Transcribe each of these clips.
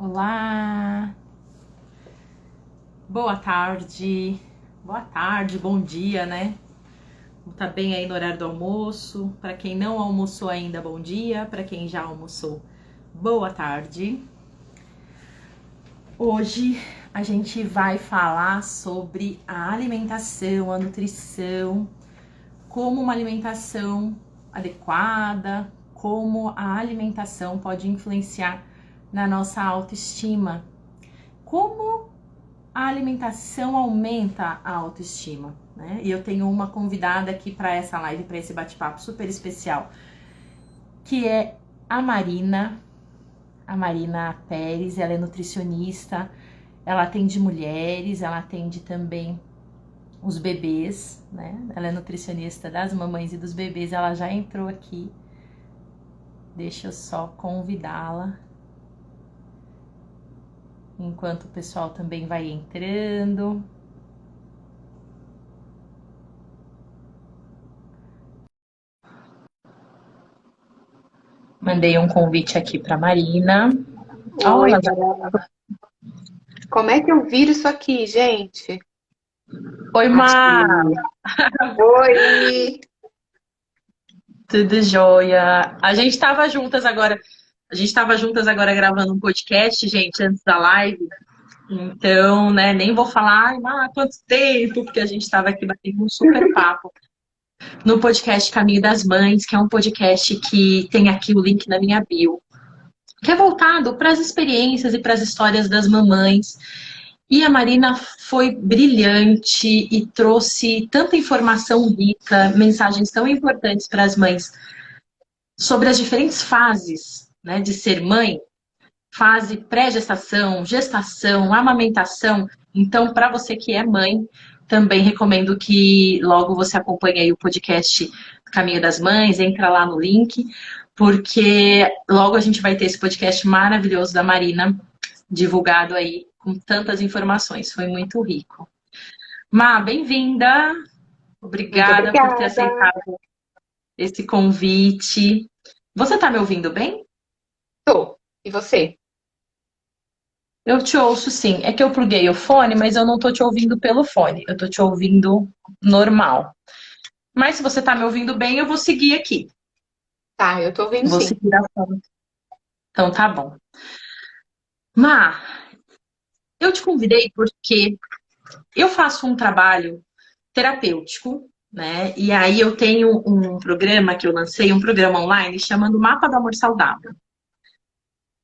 Olá, boa tarde, bom dia, né? Tá bem aí no horário do almoço. Para quem não almoçou ainda, bom dia. Para quem já almoçou, boa tarde. Hoje a gente vai falar sobre a alimentação, a nutrição, como uma alimentação adequada, como a alimentação pode influenciar na nossa autoestima. Como a alimentação aumenta a autoestima, né? E eu tenho uma convidada aqui para essa live, para esse bate-papo super especial, que é a Marina Pérez. Ela é nutricionista, ela atende mulheres, ela atende também os bebês, né? Ela é nutricionista das mamães e dos bebês. Ela já entrou aqui, deixa eu só convidá-la, enquanto o pessoal também vai entrando. Mandei um convite aqui para Marina. Oh, Oi, ela já... Bárbara. Como é que eu viro isso aqui, gente? Oi, Mar, Aqui. Oi! tudo jóia? A gente estava juntas agora gravando um podcast, gente, antes da live. Então, né, nem vou falar, ai, Mar, quanto tempo, porque a gente estava aqui batendo um super papo no podcast Caminho das Mães, que é um podcast que tem aqui o link na minha bio, que é voltado para as experiências e para as histórias das mamães. E a Marina foi brilhante e trouxe tanta informação rica, mensagens tão importantes para as mães sobre as diferentes fases, né, de ser mãe, fase pré-gestação, gestação, amamentação. Então, para você que é mãe, também recomendo que logo você acompanhe aí o podcast Caminho das Mães, entra lá no link, porque logo a gente vai ter esse podcast maravilhoso da Marina divulgado aí com tantas informações. Foi muito rico. Má, bem-vinda. Muito Obrigada por ter obrigada. aceitado esse convite. Você está me ouvindo bem? Tô. E você? Eu te ouço sim. É que eu pluguei o fone, mas eu não tô te ouvindo pelo fone. Eu tô te ouvindo normal. Mas se você tá me ouvindo bem, eu vou seguir aqui. Tá, eu tô ouvindo Vou sim. seguir a fala. Então tá bom. Má, eu te convidei porque eu faço um trabalho terapêutico, né? E aí eu tenho um programa que eu lancei, um programa online chamado Mapa do Amor Saudável,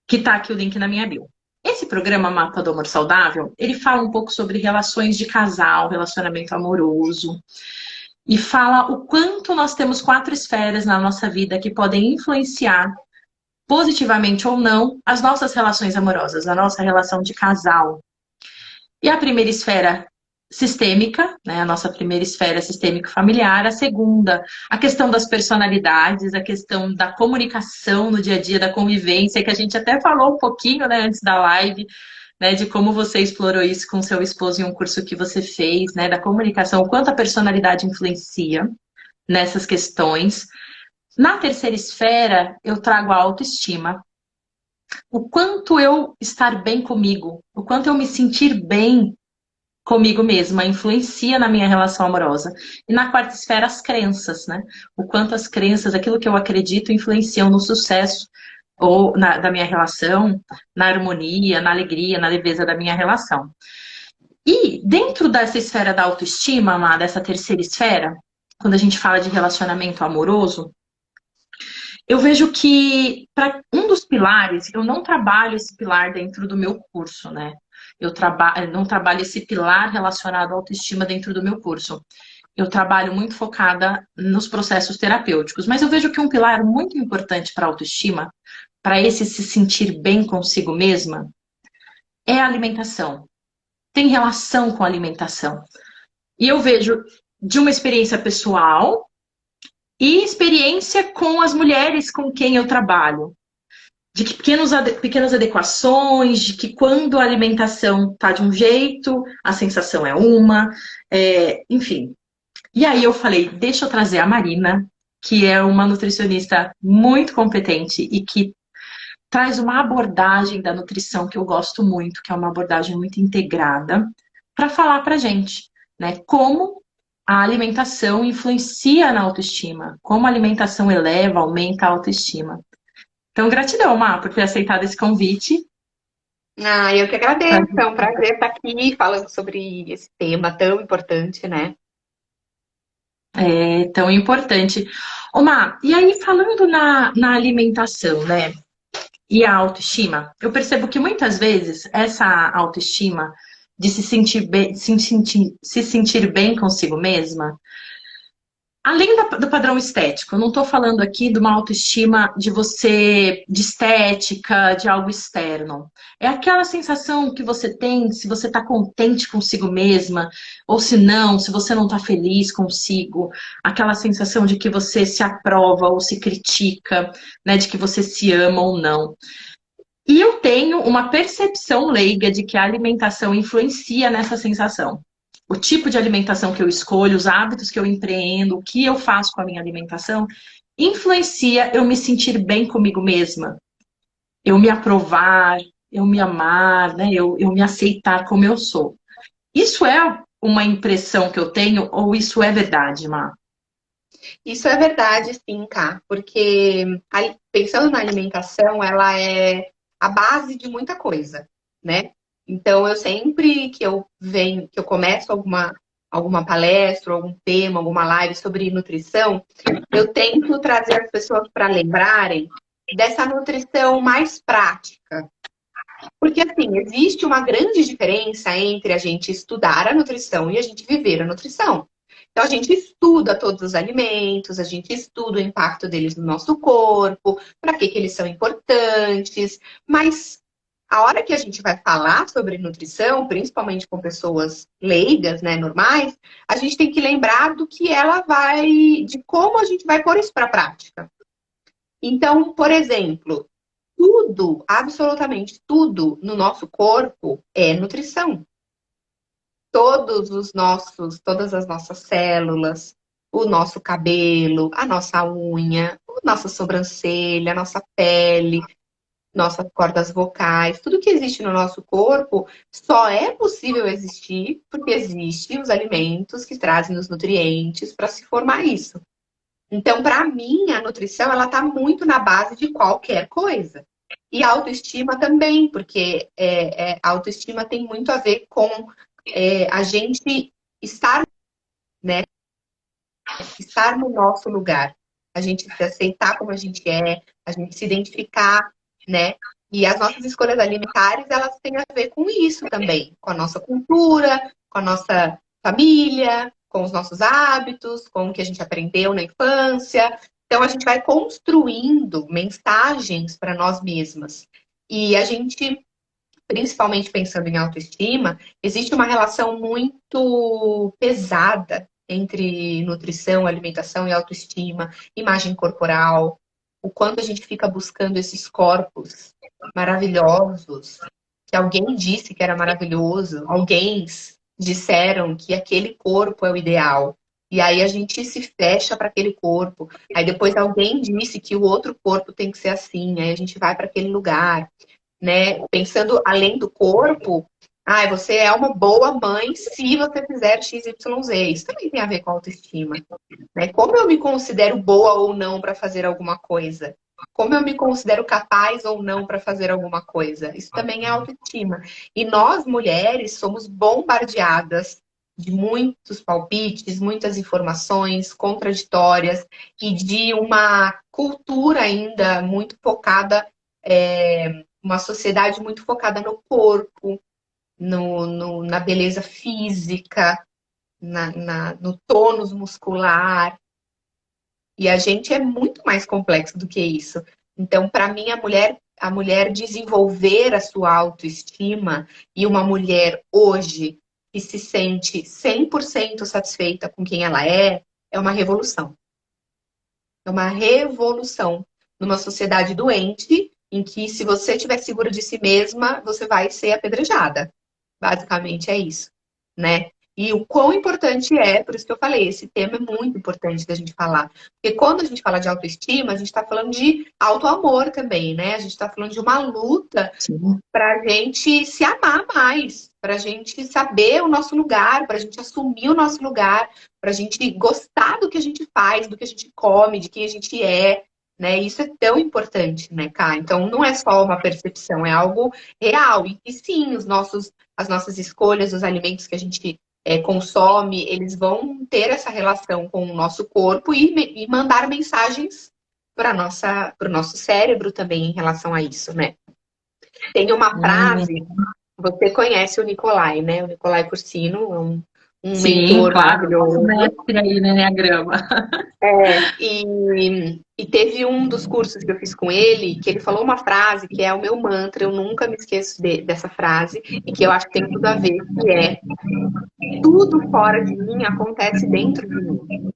que tá aqui o link na minha bio. Esse programa Mapa do Amor Saudável, ele fala um pouco sobre relações de casal, relacionamento amoroso, e fala o quanto nós temos 4 esferas na nossa vida que podem influenciar positivamente ou não as nossas relações amorosas, a nossa relação de casal. E a primeira esfera sistêmica, né, a nossa primeira esfera sistêmico-familiar, a segunda, a questão das personalidades, a questão da comunicação no dia a dia, da convivência, que a gente até falou um pouquinho, né, antes da live, né, de como você explorou isso com seu esposo em um curso que você fez, né, da comunicação, o quanto a personalidade influencia nessas questões. Na terceira esfera, eu trago a autoestima. O quanto eu estar bem comigo, o quanto eu me sentir bem comigo mesma influencia na minha relação amorosa. E na quarta esfera, as crenças, né? O quanto as crenças, aquilo que eu acredito, influenciam no sucesso da minha relação, na harmonia, na alegria, na leveza da minha relação. E dentro dessa esfera da autoestima, dessa terceira esfera, quando a gente fala de relacionamento amoroso, eu vejo que para um dos pilares, eu não trabalho esse pilar dentro do meu curso, né? Não trabalho esse pilar relacionado à autoestima dentro do meu curso. Eu trabalho muito focada nos processos terapêuticos, mas eu vejo que um pilar muito importante para a autoestima, para esse se sentir bem consigo mesma, é a alimentação. Tem relação com a alimentação. E eu vejo de uma experiência pessoal e experiência com as mulheres com quem eu trabalho. De que pequenas adequações, de que quando a alimentação está de um jeito, a sensação é uma, enfim. E aí eu falei, deixa eu trazer a Marina, que é uma nutricionista muito competente e que traz uma abordagem da nutrição que eu gosto muito, que é uma abordagem muito integrada, para falar para gente, né? Como a alimentação influencia na autoestima, como a alimentação eleva, aumenta a autoestima. Então, gratidão, Má, por ter aceitado esse convite. Ah, eu que agradeço. É um prazer estar aqui falando sobre esse tema tão importante, né? É tão importante. Ô, Má, e aí falando na alimentação, né? E a autoestima, eu percebo que muitas vezes essa autoestima de se sentir bem, se sentir bem consigo mesma, além do padrão estético, eu não estou falando aqui de uma autoestima de você, de estética, de algo externo. É aquela sensação que você tem se você está contente consigo mesma, ou se não, se você não está feliz consigo, aquela sensação de que você se aprova ou se critica, né, de que você se ama ou não. E eu tenho uma percepção leiga de que a alimentação influencia nessa sensação. O tipo de alimentação que eu escolho, os hábitos que eu empreendo, o que eu faço com a minha alimentação, influencia eu me sentir bem comigo mesma. Eu me aprovar, eu me amar, né? Eu me aceitar como eu sou. Isso é uma impressão que eu tenho ou isso é verdade, Má? Isso é verdade, sim, Cá, porque pensando na alimentação, ela é a base de muita coisa, né? Então, eu sempre que eu venho, que eu começo alguma palestra, algum tema, alguma live sobre nutrição, eu tento trazer as pessoas para lembrarem dessa nutrição mais prática. Porque, assim, existe uma grande diferença entre a gente estudar a nutrição e a gente viver a nutrição. Então, a gente estuda todos os alimentos, a gente estuda o impacto deles no nosso corpo, para que eles são importantes, mas a hora que a gente vai falar sobre nutrição, principalmente com pessoas leigas, né, normais, a gente tem que lembrar do que ela vai, de como a gente vai pôr isso para a prática. Então, por exemplo, tudo, absolutamente tudo no nosso corpo é nutrição. Todas as nossas células, o nosso cabelo, a nossa unha, a nossa sobrancelha, a nossa pele, nossas cordas vocais, tudo que existe no nosso corpo só é possível existir porque existem os alimentos que trazem os nutrientes para se formar isso. Então, para mim, a nutrição ela está muito na base de qualquer coisa. E a autoestima também, porque a autoestima tem muito a ver com a gente estar, né, estar no nosso lugar. A gente se aceitar como a gente se identificar, né? E as nossas escolhas alimentares, elas têm a ver com isso também, com a nossa cultura, com a nossa família, com os nossos hábitos, com o que a gente aprendeu na infância. Então, a gente vai construindo mensagens para nós mesmas. E a gente, principalmente pensando em autoestima, existe uma relação muito pesada entre nutrição, alimentação e autoestima, imagem corporal, o quanto a gente fica buscando esses corpos maravilhosos, que alguém disse que era maravilhoso, alguém disseram que aquele corpo é o ideal. E aí a gente se fecha para aquele corpo. Aí depois alguém disse que o outro corpo tem que ser assim, aí a gente vai para aquele lugar, né? Pensando além do corpo, você é uma boa mãe se você fizer X, Y, Z. Isso também tem a ver com autoestima, né? Como eu me considero boa ou não para fazer alguma coisa? Como eu me considero capaz ou não para fazer alguma coisa? Isso também é autoestima. E nós, mulheres, somos bombardeadas de muitos palpites, muitas informações contraditórias e de uma cultura ainda muito focada, uma sociedade muito focada no corpo, na beleza física, no tônus muscular. E a gente é muito mais complexo do que isso. Então, para mim, a mulher desenvolver a sua autoestima e uma mulher hoje que se sente 100% satisfeita com quem ela é uma revolução. É uma revolução numa sociedade doente em que, se você estiver segura de si mesma, você vai ser apedrejada. Basicamente é isso, né? E o quão importante é, por isso que eu falei, esse tema é muito importante da gente falar. Porque quando a gente fala de autoestima, a gente está falando de autoamor também, né? A gente está falando de uma luta Sim. para a gente se amar mais, para a gente saber o nosso lugar, para a gente assumir o nosso lugar, para a gente gostar do que a gente faz, do que a gente come, de quem a gente é, né? Isso é tão importante, né, Cá? Então não é só uma percepção, é algo real. E sim, as nossas escolhas, os alimentos que a gente consome, eles vão ter essa relação com o nosso corpo e mandar mensagens para o nosso cérebro também em relação a isso, né? Tem uma frase, você conhece o Nicolai, né? O Nicolai Cursino é um Sim, mentor claro, nosso maravilhoso. mestre aí no Enneagrama. E teve um dos cursos que eu fiz com ele, que ele falou uma frase que é o meu mantra, eu nunca me esqueço dessa frase, e que eu acho que tem tudo a ver, que é tudo fora de mim acontece dentro de mim.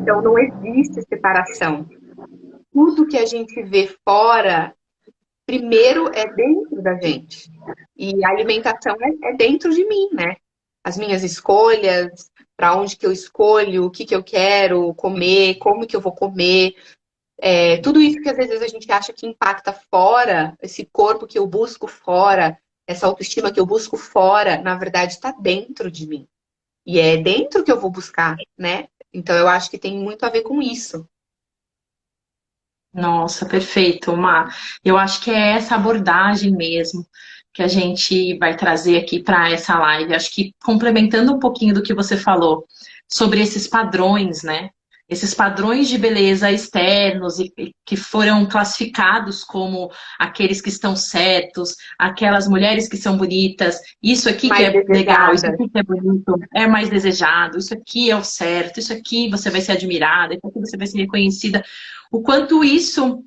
Então não existe separação. Tudo que a gente vê fora, primeiro é dentro da gente. E a alimentação é dentro de mim, né? As minhas escolhas, para onde que eu escolho, o que que eu quero comer, como que eu vou comer. Tudo isso que às vezes a gente acha que impacta fora, esse corpo que eu busco fora, essa autoestima que eu busco fora, na verdade está dentro de mim. E é dentro que eu vou buscar, né? Então eu acho que tem muito a ver com isso. Nossa, perfeito, Má. Eu acho que é essa abordagem mesmo que a gente vai trazer aqui para essa live. Acho que complementando um pouquinho do que você falou sobre esses padrões, né? Esses padrões de beleza externos e que foram classificados como aqueles que estão certos, aquelas mulheres que são bonitas, isso aqui que Mais é legal, isso desejada. aqui que é bonito, é mais desejado, isso aqui é o certo, isso aqui você vai ser admirada, isso aqui você vai ser reconhecida. O quanto isso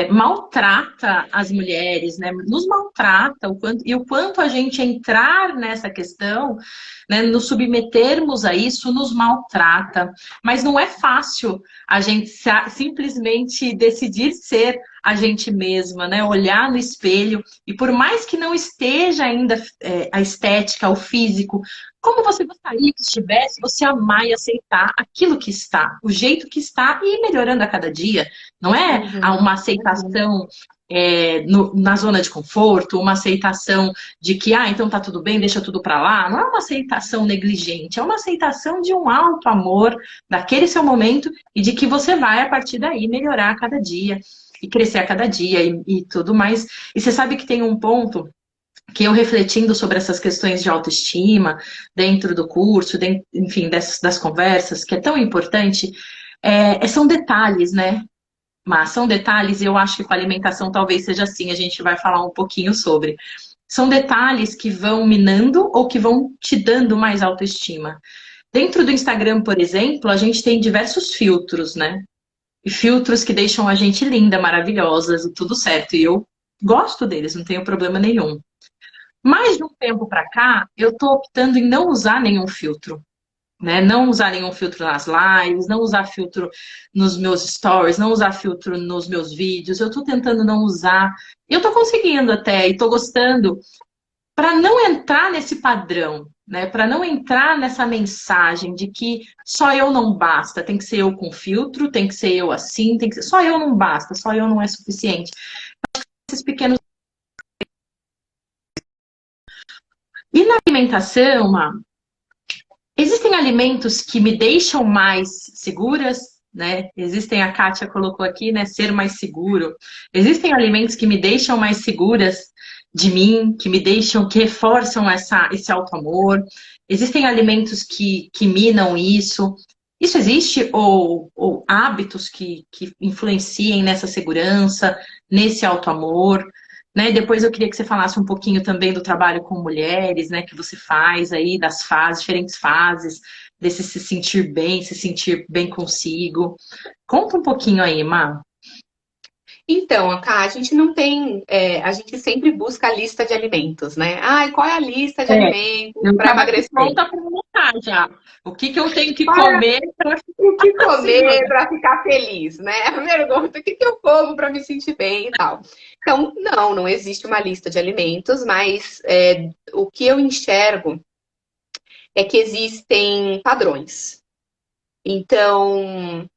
maltrata as mulheres, né? Nos maltrata, e o quanto a gente entrar nessa questão, né, nos submetermos a isso, nos maltrata. Mas não é fácil a gente simplesmente decidir ser a gente mesma, né? Olhar no espelho, e por mais que não esteja ainda a estética, o físico, como você gostaria que estivesse, você amar e aceitar aquilo que está, o jeito que está e ir melhorando a cada dia. Não é Uhum. uma aceitação na zona de conforto, uma aceitação de que, então tá tudo bem, deixa tudo para lá. Não é uma aceitação negligente, é uma aceitação de um alto amor daquele seu momento e de que você vai, a partir daí, melhorar a cada dia e crescer a cada dia e tudo mais. E você sabe que tem um ponto que eu refletindo sobre essas questões de autoestima dentro do curso, enfim, das conversas, que é tão importante, são detalhes, né? Mas são detalhes, e eu acho que com a alimentação talvez seja assim, a gente vai falar um pouquinho sobre. São detalhes que vão minando ou que vão te dando mais autoestima. Dentro do Instagram, por exemplo, a gente tem diversos filtros, né? E filtros que deixam a gente linda, maravilhosas e tudo certo. E eu gosto deles, não tenho problema nenhum. Mas de um tempo para cá, eu tô optando em não usar nenhum filtro, né? Não usar nenhum filtro nas lives, não usar filtro nos meus stories, não usar filtro nos meus vídeos. Eu tô tentando não usar. Eu tô conseguindo até e tô gostando para não entrar nesse padrão, né? Para não entrar nessa mensagem de que só eu não basta, tem que ser eu com filtro, tem que ser eu assim, tem que ser... só eu não basta, só eu não é suficiente. Esses pequenos. E na alimentação, existem alimentos que me deixam mais seguras, né? Existem, a Kátia colocou aqui, né? Ser mais seguro. Existem alimentos que me deixam mais seguras de mim, que me deixam, que reforçam esse auto-amor. Existem alimentos que minam isso. Isso existe? Ou hábitos que influenciem nessa segurança, nesse auto-amor? Né? Depois eu queria que você falasse um pouquinho também do trabalho com mulheres, né, que você faz aí, das fases, diferentes fases, desse se sentir bem consigo. Conta um pouquinho aí, Má. Então, a gente não tem, a gente sempre busca a lista de alimentos, né? Ai, qual é a lista de É, alimentos eu para estava aqui emagrecer? pronta para anotar já. O que que eu tenho que Qual é comer para o que ficar comer acima? para ficar feliz, né? A pergunta, o que eu como para me sentir bem e tal. Então, não existe uma lista de alimentos, mas o que eu enxergo é que existem padrões. Então,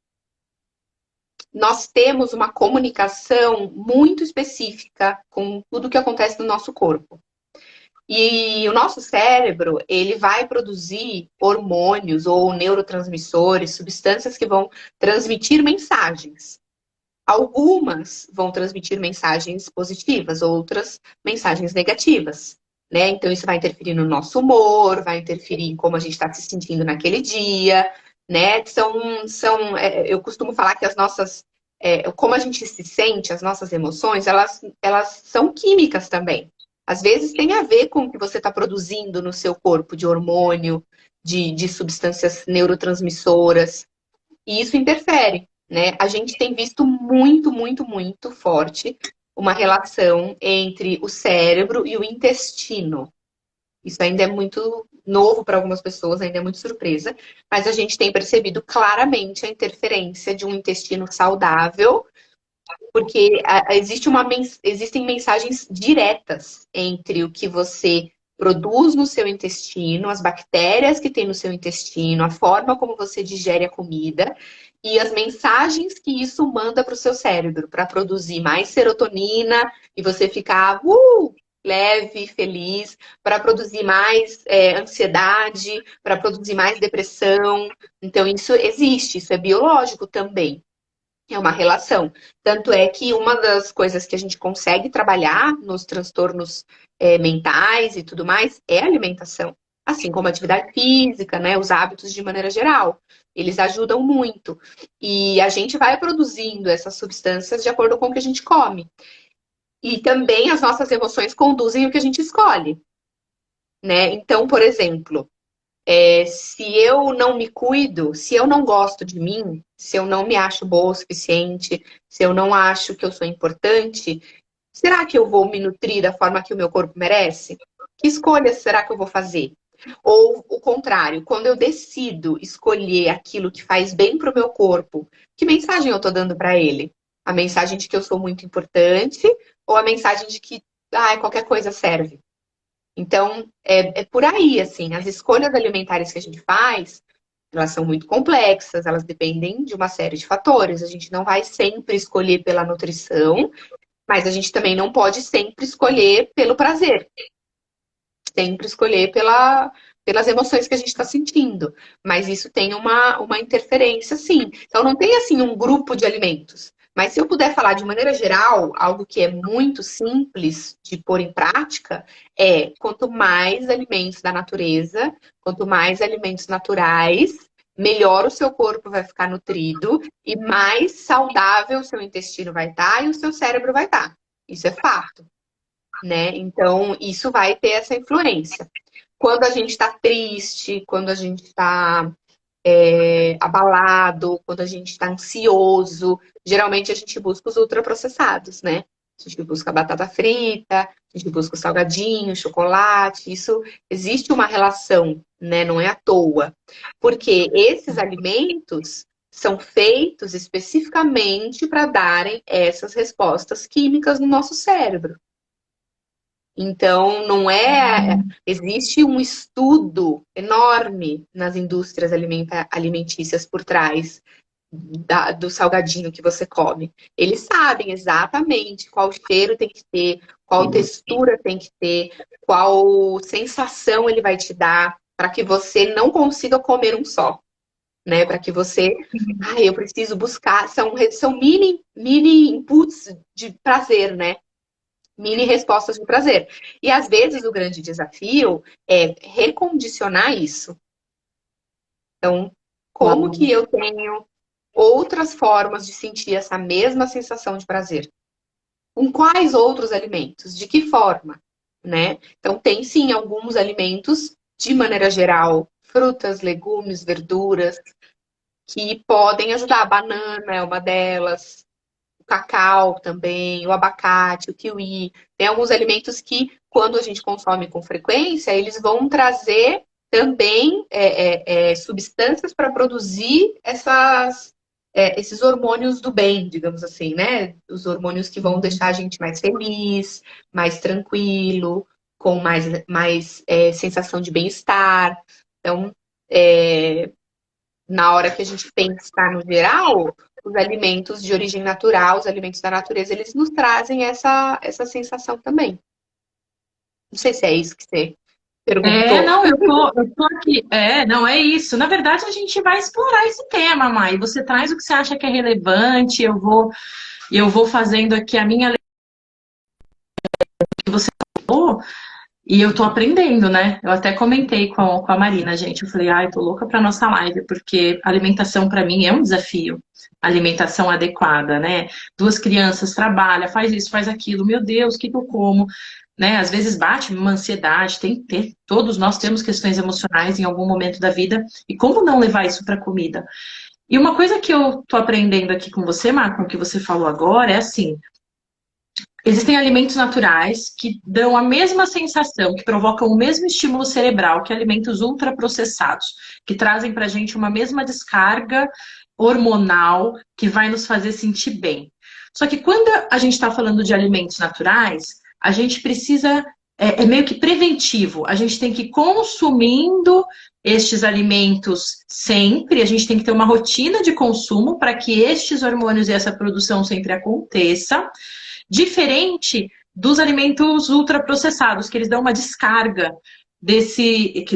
nós temos uma comunicação muito específica com tudo que acontece no nosso corpo. E o nosso cérebro, ele vai produzir hormônios ou neurotransmissores, substâncias que vão transmitir mensagens. Algumas vão transmitir mensagens positivas, outras mensagens negativas, né? Então isso vai interferir no nosso humor, vai interferir em como a gente está se sentindo naquele dia, né? Eu costumo falar que as nossas, como a gente se sente, as nossas emoções, elas são químicas também. Às vezes tem a ver com o que você está produzindo no seu corpo de hormônio, de substâncias neurotransmissoras. E isso interfere, né? A gente tem visto muito, muito, muito forte uma relação entre o cérebro e o intestino. Isso ainda é muito novo para algumas pessoas, ainda é muito surpresa, mas a gente tem percebido claramente a interferência de um intestino saudável, porque existem mensagens diretas entre o que você produz no seu intestino, as bactérias que tem no seu intestino, a forma como você digere a comida e as mensagens que isso manda para o seu cérebro para produzir mais serotonina e você ficar leve, feliz, para produzir mais ansiedade, para produzir mais depressão. Então, isso existe, isso é biológico também. É uma relação. Tanto é que uma das coisas que a gente consegue trabalhar nos transtornos mentais e tudo mais é a alimentação. Assim como a atividade física, né? Os hábitos de maneira geral. Eles ajudam muito. E a gente vai produzindo essas substâncias de acordo com o que a gente come. E também as nossas emoções conduzem o que a gente escolhe, né? Então, por exemplo, se eu não me cuido, se eu não gosto de mim, se eu não me acho boa o suficiente, se eu não acho que eu sou importante, será que eu vou me nutrir da forma que o meu corpo merece? Que escolhas será que eu vou fazer? Ou o contrário, quando eu decido escolher aquilo que faz bem para o meu corpo, que mensagem eu estou dando para ele? A mensagem de que eu sou muito importante ou a mensagem de que qualquer coisa serve? Então, é por aí, assim, as escolhas alimentares que a gente faz, elas são muito complexas, elas dependem de uma série de fatores. A gente não vai sempre escolher pela nutrição, mas a gente também não pode sempre escolher pelo prazer, sempre escolher pelas emoções que a gente está sentindo. Mas isso tem uma interferência, sim. Então, não tem, assim, um grupo de alimentos. Mas se eu puder falar de maneira geral, algo que é muito simples de pôr em prática, quanto mais alimentos da natureza, quanto mais alimentos naturais, melhor o seu corpo vai ficar nutrido e mais saudável o seu intestino vai estar e o seu cérebro vai estar. Isso é fato, né? Então, isso vai ter essa influência. Quando a gente está triste, quando a gente está abalado, quando a gente está ansioso, geralmente a gente busca os ultraprocessados, né? A gente busca a batata frita, a gente busca o salgadinho, o chocolate. Isso existe uma relação, né? Não é à toa. Porque esses alimentos são feitos especificamente para darem essas respostas químicas no nosso cérebro. Então, não é. Existe um estudo enorme nas indústrias alimentícias por trás do salgadinho que você come. Eles sabem exatamente qual cheiro tem que ter, qual textura tem que ter, qual sensação ele vai te dar, para que você não consiga comer um só, né? Para que você. Eu preciso buscar. São mini inputs de prazer, né? Mini respostas de prazer. E às vezes o grande desafio é recondicionar isso. Então, como que eu tenho outras formas de sentir essa mesma sensação de prazer? Com quais outros alimentos? De que forma? Né? Então, tem sim alguns alimentos, de maneira geral, frutas, legumes, verduras, que podem ajudar. A banana é uma delas. cacau também, o abacate, o kiwi. Tem alguns alimentos que, quando a gente consome com frequência, eles vão trazer também substâncias para produzir esses hormônios do bem, digamos assim, né? Os hormônios que vão deixar a gente mais feliz, mais tranquilo, com mais sensação de bem-estar. Então, é, na hora que a gente pensa no geral, os alimentos de origem natural, os alimentos da natureza, eles nos trazem essa sensação também. Não sei se é isso que você perguntou. Não, eu tô aqui. Não, é isso. Na verdade, a gente vai explorar esse tema, Mai. Você traz o que você acha que é relevante, eu vou fazendo aqui a minha leitura que você falou, e eu tô aprendendo, né? Eu até comentei com a Marina, gente. Eu falei, ai, tô louca pra nossa live, porque alimentação pra mim é um desafio. Alimentação adequada, né? Duas crianças, trabalha, faz isso, faz aquilo. Meu Deus, o que que eu como? Né? Às vezes bate uma ansiedade, tem que ter. Todos nós temos questões emocionais em algum momento da vida. E como não levar isso pra comida? E uma coisa que eu tô aprendendo aqui com você, Marco, com o que você falou agora, é assim, existem alimentos naturais que dão a mesma sensação, que provocam o mesmo estímulo cerebral que alimentos ultraprocessados, que trazem para a gente uma mesma descarga hormonal que vai nos fazer sentir bem. Só que quando a gente está falando de alimentos naturais, a gente precisa, é meio que preventivo, a gente tem que ir consumindo estes alimentos sempre, a gente tem que ter uma rotina de consumo para que estes hormônios e essa produção sempre aconteça. Diferente dos alimentos ultraprocessados, que eles dão uma descarga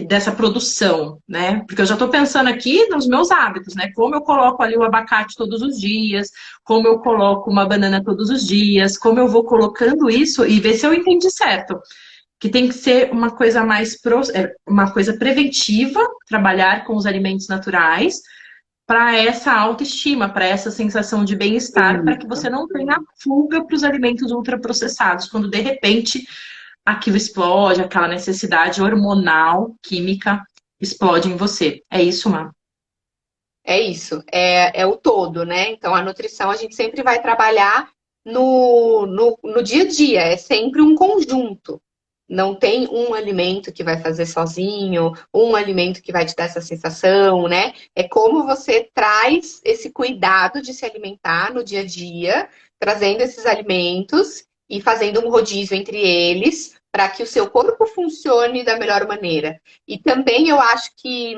dessa produção, né? Porque eu já estou pensando aqui nos meus hábitos, né? Como eu coloco ali o abacate todos os dias, como eu coloco uma banana todos os dias, como eu vou colocando isso e ver se eu entendi certo. Que tem que ser uma coisa uma coisa preventiva, trabalhar com os alimentos naturais, para essa autoestima, para essa sensação de bem-estar, para que você não tenha fuga para os alimentos ultraprocessados, quando de repente aquilo explode, aquela necessidade hormonal, química, explode em você. É isso, Má? É isso, é o todo, né? Então, a nutrição a gente sempre vai trabalhar no dia a dia, é sempre um conjunto. Não tem um alimento que vai fazer sozinho, um alimento que vai te dar essa sensação, né? É como você traz esse cuidado de se alimentar no dia a dia, trazendo esses alimentos e fazendo um rodízio entre eles, para que o seu corpo funcione da melhor maneira. E também eu acho que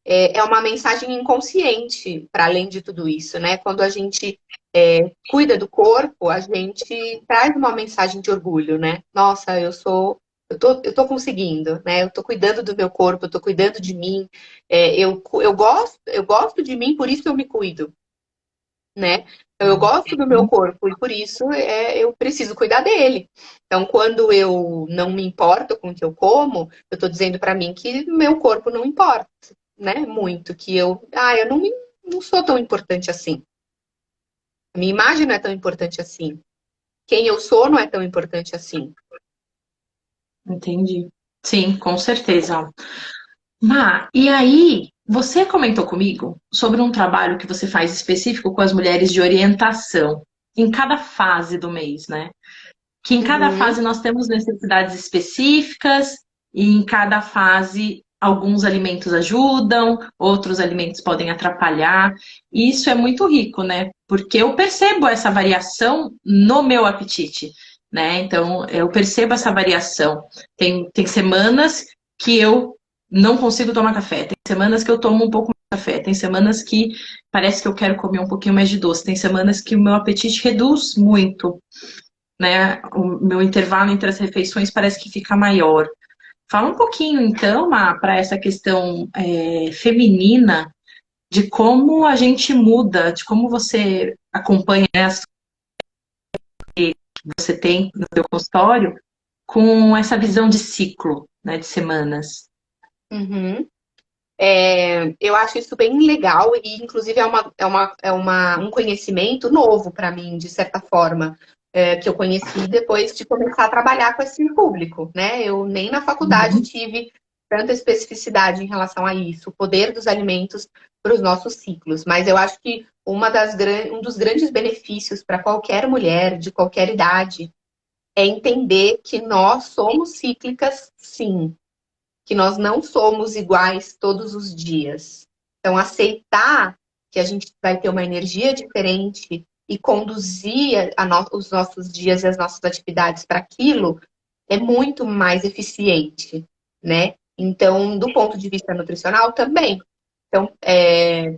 é uma mensagem inconsciente para além de tudo isso, né? Quando a gente cuida do corpo, a gente traz uma mensagem de orgulho, né? Nossa, eu tô conseguindo, né? Eu tô cuidando do meu corpo, eu tô cuidando de mim. Eu gosto de mim, por isso eu me cuido, né? Então, eu gosto do meu corpo e por isso eu preciso cuidar dele. Então, quando eu não me importo com o que eu como, eu tô dizendo para mim que meu corpo não importa, né? Muito, que eu não sou tão importante assim. A minha imagem não é tão importante assim. Quem eu sou não é tão importante assim. Entendi. Sim, com certeza. Má, e aí, você comentou comigo sobre um trabalho que você faz específico com as mulheres de orientação em cada fase do mês, né? Que em cada Uhum. fase nós temos necessidades específicas e em cada fase alguns alimentos ajudam, outros alimentos podem atrapalhar. E isso é muito rico, né? Porque eu percebo essa variação no meu apetite, né? Então, eu percebo essa variação. Tem semanas que eu não consigo tomar café, tem semanas que eu tomo um pouco mais de café, tem semanas que parece que eu quero comer um pouquinho mais de doce, tem semanas que o meu apetite reduz muito, né? O meu intervalo entre as refeições parece que fica maior. Fala um pouquinho, então, para essa questão feminina, de como a gente muda, de como você acompanha, né, as que você tem no seu consultório, com essa visão de ciclo, né, de semanas. Uhum. Eu acho isso bem legal e, inclusive, um conhecimento novo para mim, de certa forma, que eu conheci depois de começar a trabalhar com esse público, né? Eu nem na faculdade Uhum. tive tanta especificidade em relação a isso, o poder dos alimentos para os nossos ciclos. Mas eu acho que um dos grandes benefícios para qualquer mulher de qualquer idade é entender que nós somos cíclicas, sim, que nós não somos iguais todos os dias. Então, aceitar que a gente vai ter uma energia diferente e conduzir os nossos dias e as nossas atividades para aquilo é muito mais eficiente, né? Então, do ponto de vista nutricional, também. Então,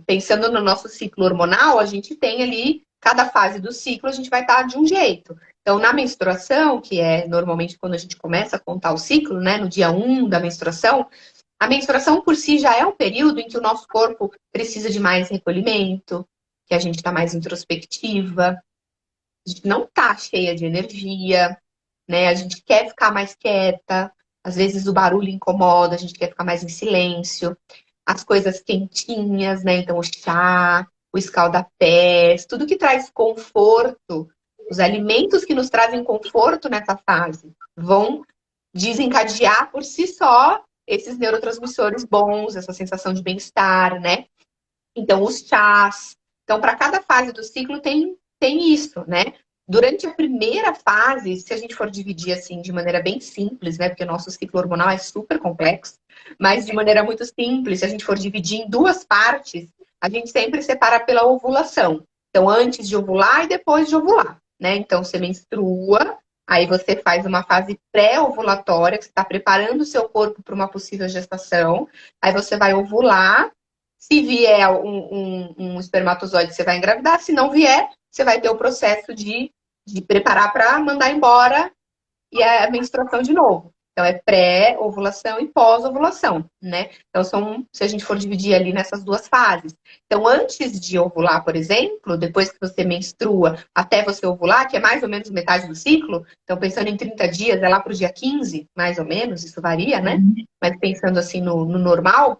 pensando no nosso ciclo hormonal, a gente tem ali, cada fase do ciclo, a gente vai estar de um jeito. Então, na menstruação, que é normalmente quando a gente começa a contar o ciclo, né, no dia 1 da menstruação, a menstruação por si já é um período em que o nosso corpo precisa de mais recolhimento, que a gente está mais introspectiva, a gente não está cheia de energia, né? A gente quer ficar mais quieta, às vezes o barulho incomoda, a gente quer ficar mais em silêncio. As coisas quentinhas, né? Então, o chá, o escaldapés, tudo que traz conforto, os alimentos que nos trazem conforto nessa fase vão desencadear por si só esses neurotransmissores bons, essa sensação de bem-estar, né? Então, os chás. Então, para cada fase do ciclo tem isso, né? Durante a primeira fase, se a gente for dividir assim de maneira bem simples, né? Porque o nosso ciclo hormonal é super complexo, mas de maneira muito simples, se a gente for dividir em duas partes, a gente sempre separa pela ovulação. Então, antes de ovular e depois de ovular, né? Então, você menstrua, aí você faz uma fase pré-ovulatória, que você está preparando o seu corpo para uma possível gestação. Aí você vai ovular. Se vier um espermatozoide, você vai engravidar. Se não vier, você vai ter o processo de preparar para mandar embora e a menstruação de novo. Então, é pré-ovulação e pós-ovulação, né? Então, se a gente for dividir ali nessas duas fases. Então, antes de ovular, por exemplo, depois que você menstrua até você ovular, que é mais ou menos metade do ciclo, então, pensando em 30 dias, é lá para o dia 15, mais ou menos, isso varia, né? Mas pensando assim no normal,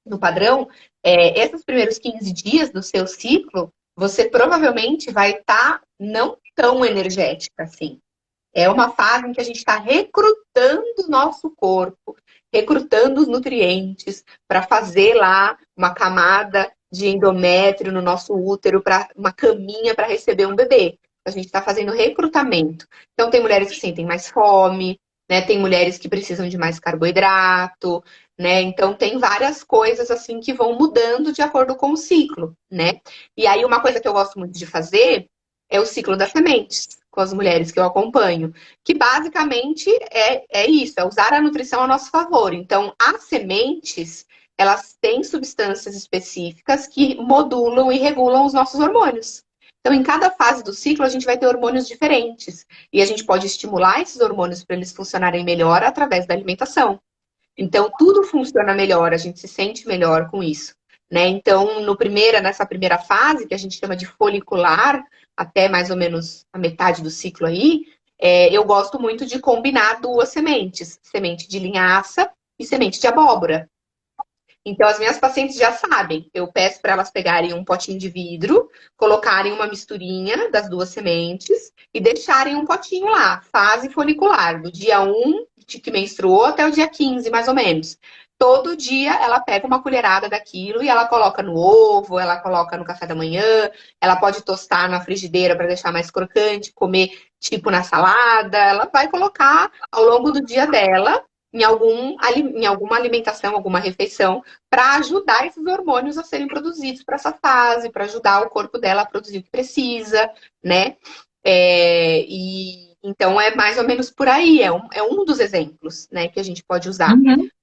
no padrão, esses primeiros 15 dias do seu ciclo, você provavelmente vai estar não tão energética assim. É uma fase em que a gente está recrutando o nosso corpo, recrutando os nutrientes para fazer lá uma camada de endométrio no nosso útero, para uma caminha para receber um bebê. A gente está fazendo recrutamento. Então, tem mulheres que sentem mais fome, né? Tem mulheres que precisam de mais carboidrato, né? Então, tem várias coisas assim que vão mudando de acordo com o ciclo, né? E aí, uma coisa que eu gosto muito de fazer é o ciclo das sementes com as mulheres que eu acompanho, que basicamente é isso, é usar a nutrição a nosso favor. Então, as sementes, elas têm substâncias específicas que modulam e regulam os nossos hormônios. Então, em cada fase do ciclo, a gente vai ter hormônios diferentes. E a gente pode estimular esses hormônios para eles funcionarem melhor através da alimentação. Então, tudo funciona melhor, a gente se sente melhor com isso. Né? Então, nessa primeira fase, que a gente chama de folicular, até mais ou menos a metade do ciclo aí, eu gosto muito de combinar duas sementes, semente de linhaça e semente de abóbora. Então, as minhas pacientes já sabem, eu peço para elas pegarem um potinho de vidro, colocarem uma misturinha das duas sementes e deixarem um potinho lá, fase folicular, do dia 1 de que menstruou até o dia 15, mais ou menos. Todo dia ela pega uma colherada daquilo e ela coloca no ovo, ela coloca no café da manhã, ela pode tostar na frigideira para deixar mais crocante, comer tipo na salada, ela vai colocar ao longo do dia dela em alguma alimentação, alguma refeição, para ajudar esses hormônios a serem produzidos para essa fase, para ajudar o corpo dela a produzir o que precisa, né? E então é mais ou menos por aí, é um dos exemplos, né, que a gente pode usar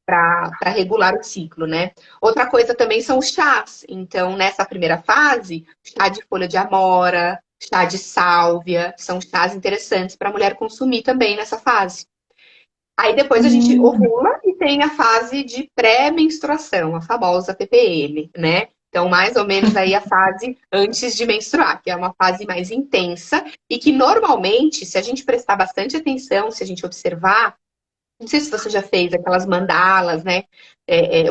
para regular o ciclo, né? Outra coisa também são os chás. Então, nessa primeira fase, chá de folha de amora, chá de sálvia, são chás interessantes para a mulher consumir também nessa fase. Aí depois a gente ovula e tem a fase de pré-menstruação, a famosa TPM, né? Então, mais ou menos aí a fase antes de menstruar, que é uma fase mais intensa e que normalmente, se a gente prestar bastante atenção, se a gente observar, não sei se você já fez aquelas mandalas, né?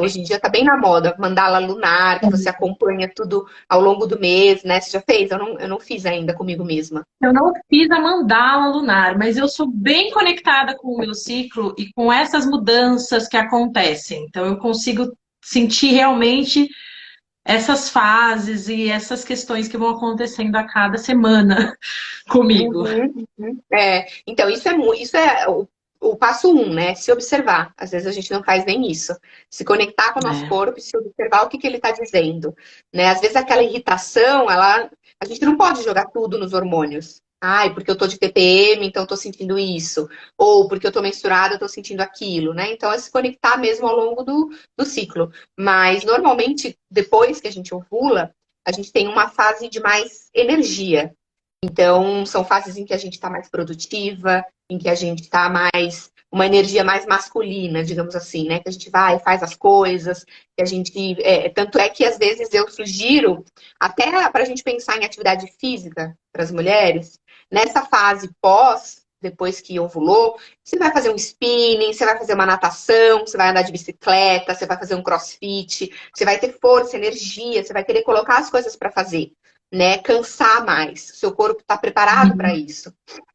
Hoje em dia tá bem na moda, mandala lunar, que você acompanha tudo ao longo do mês, né? Você já fez? Eu não fiz ainda comigo mesma. Eu não fiz a mandala lunar, mas eu sou bem conectada com o meu ciclo e com essas mudanças que acontecem. Então, eu consigo sentir realmente essas fases e essas questões que vão acontecendo a cada semana comigo. Então, isso é o passo um, né? Se observar. Às vezes a gente não faz nem isso. Se conectar com o nosso É. corpo e se observar o que ele está dizendo, né? Às vezes aquela irritação, a gente não pode jogar tudo nos hormônios. Ai, porque eu tô de TPM, então eu tô sentindo isso. Ou porque eu tô menstruada, eu tô sentindo aquilo, né? Então é se conectar mesmo ao longo do ciclo. Mas normalmente, depois que a gente ovula, a gente tem uma fase de mais energia. Então, são fases em que a gente está mais produtiva, em que a gente está mais, uma energia mais masculina, digamos assim, né? Que a gente vai, faz as coisas, que a gente. Tanto é que às vezes eu sugiro, até para a gente pensar em atividade física para as mulheres, nessa fase pós, depois que ovulou, você vai fazer um spinning, você vai fazer uma natação, você vai andar de bicicleta, você vai fazer um crossfit, você vai ter força, energia, você vai querer colocar as coisas para fazer, né? Cansar mais. Seu corpo está preparado para isso,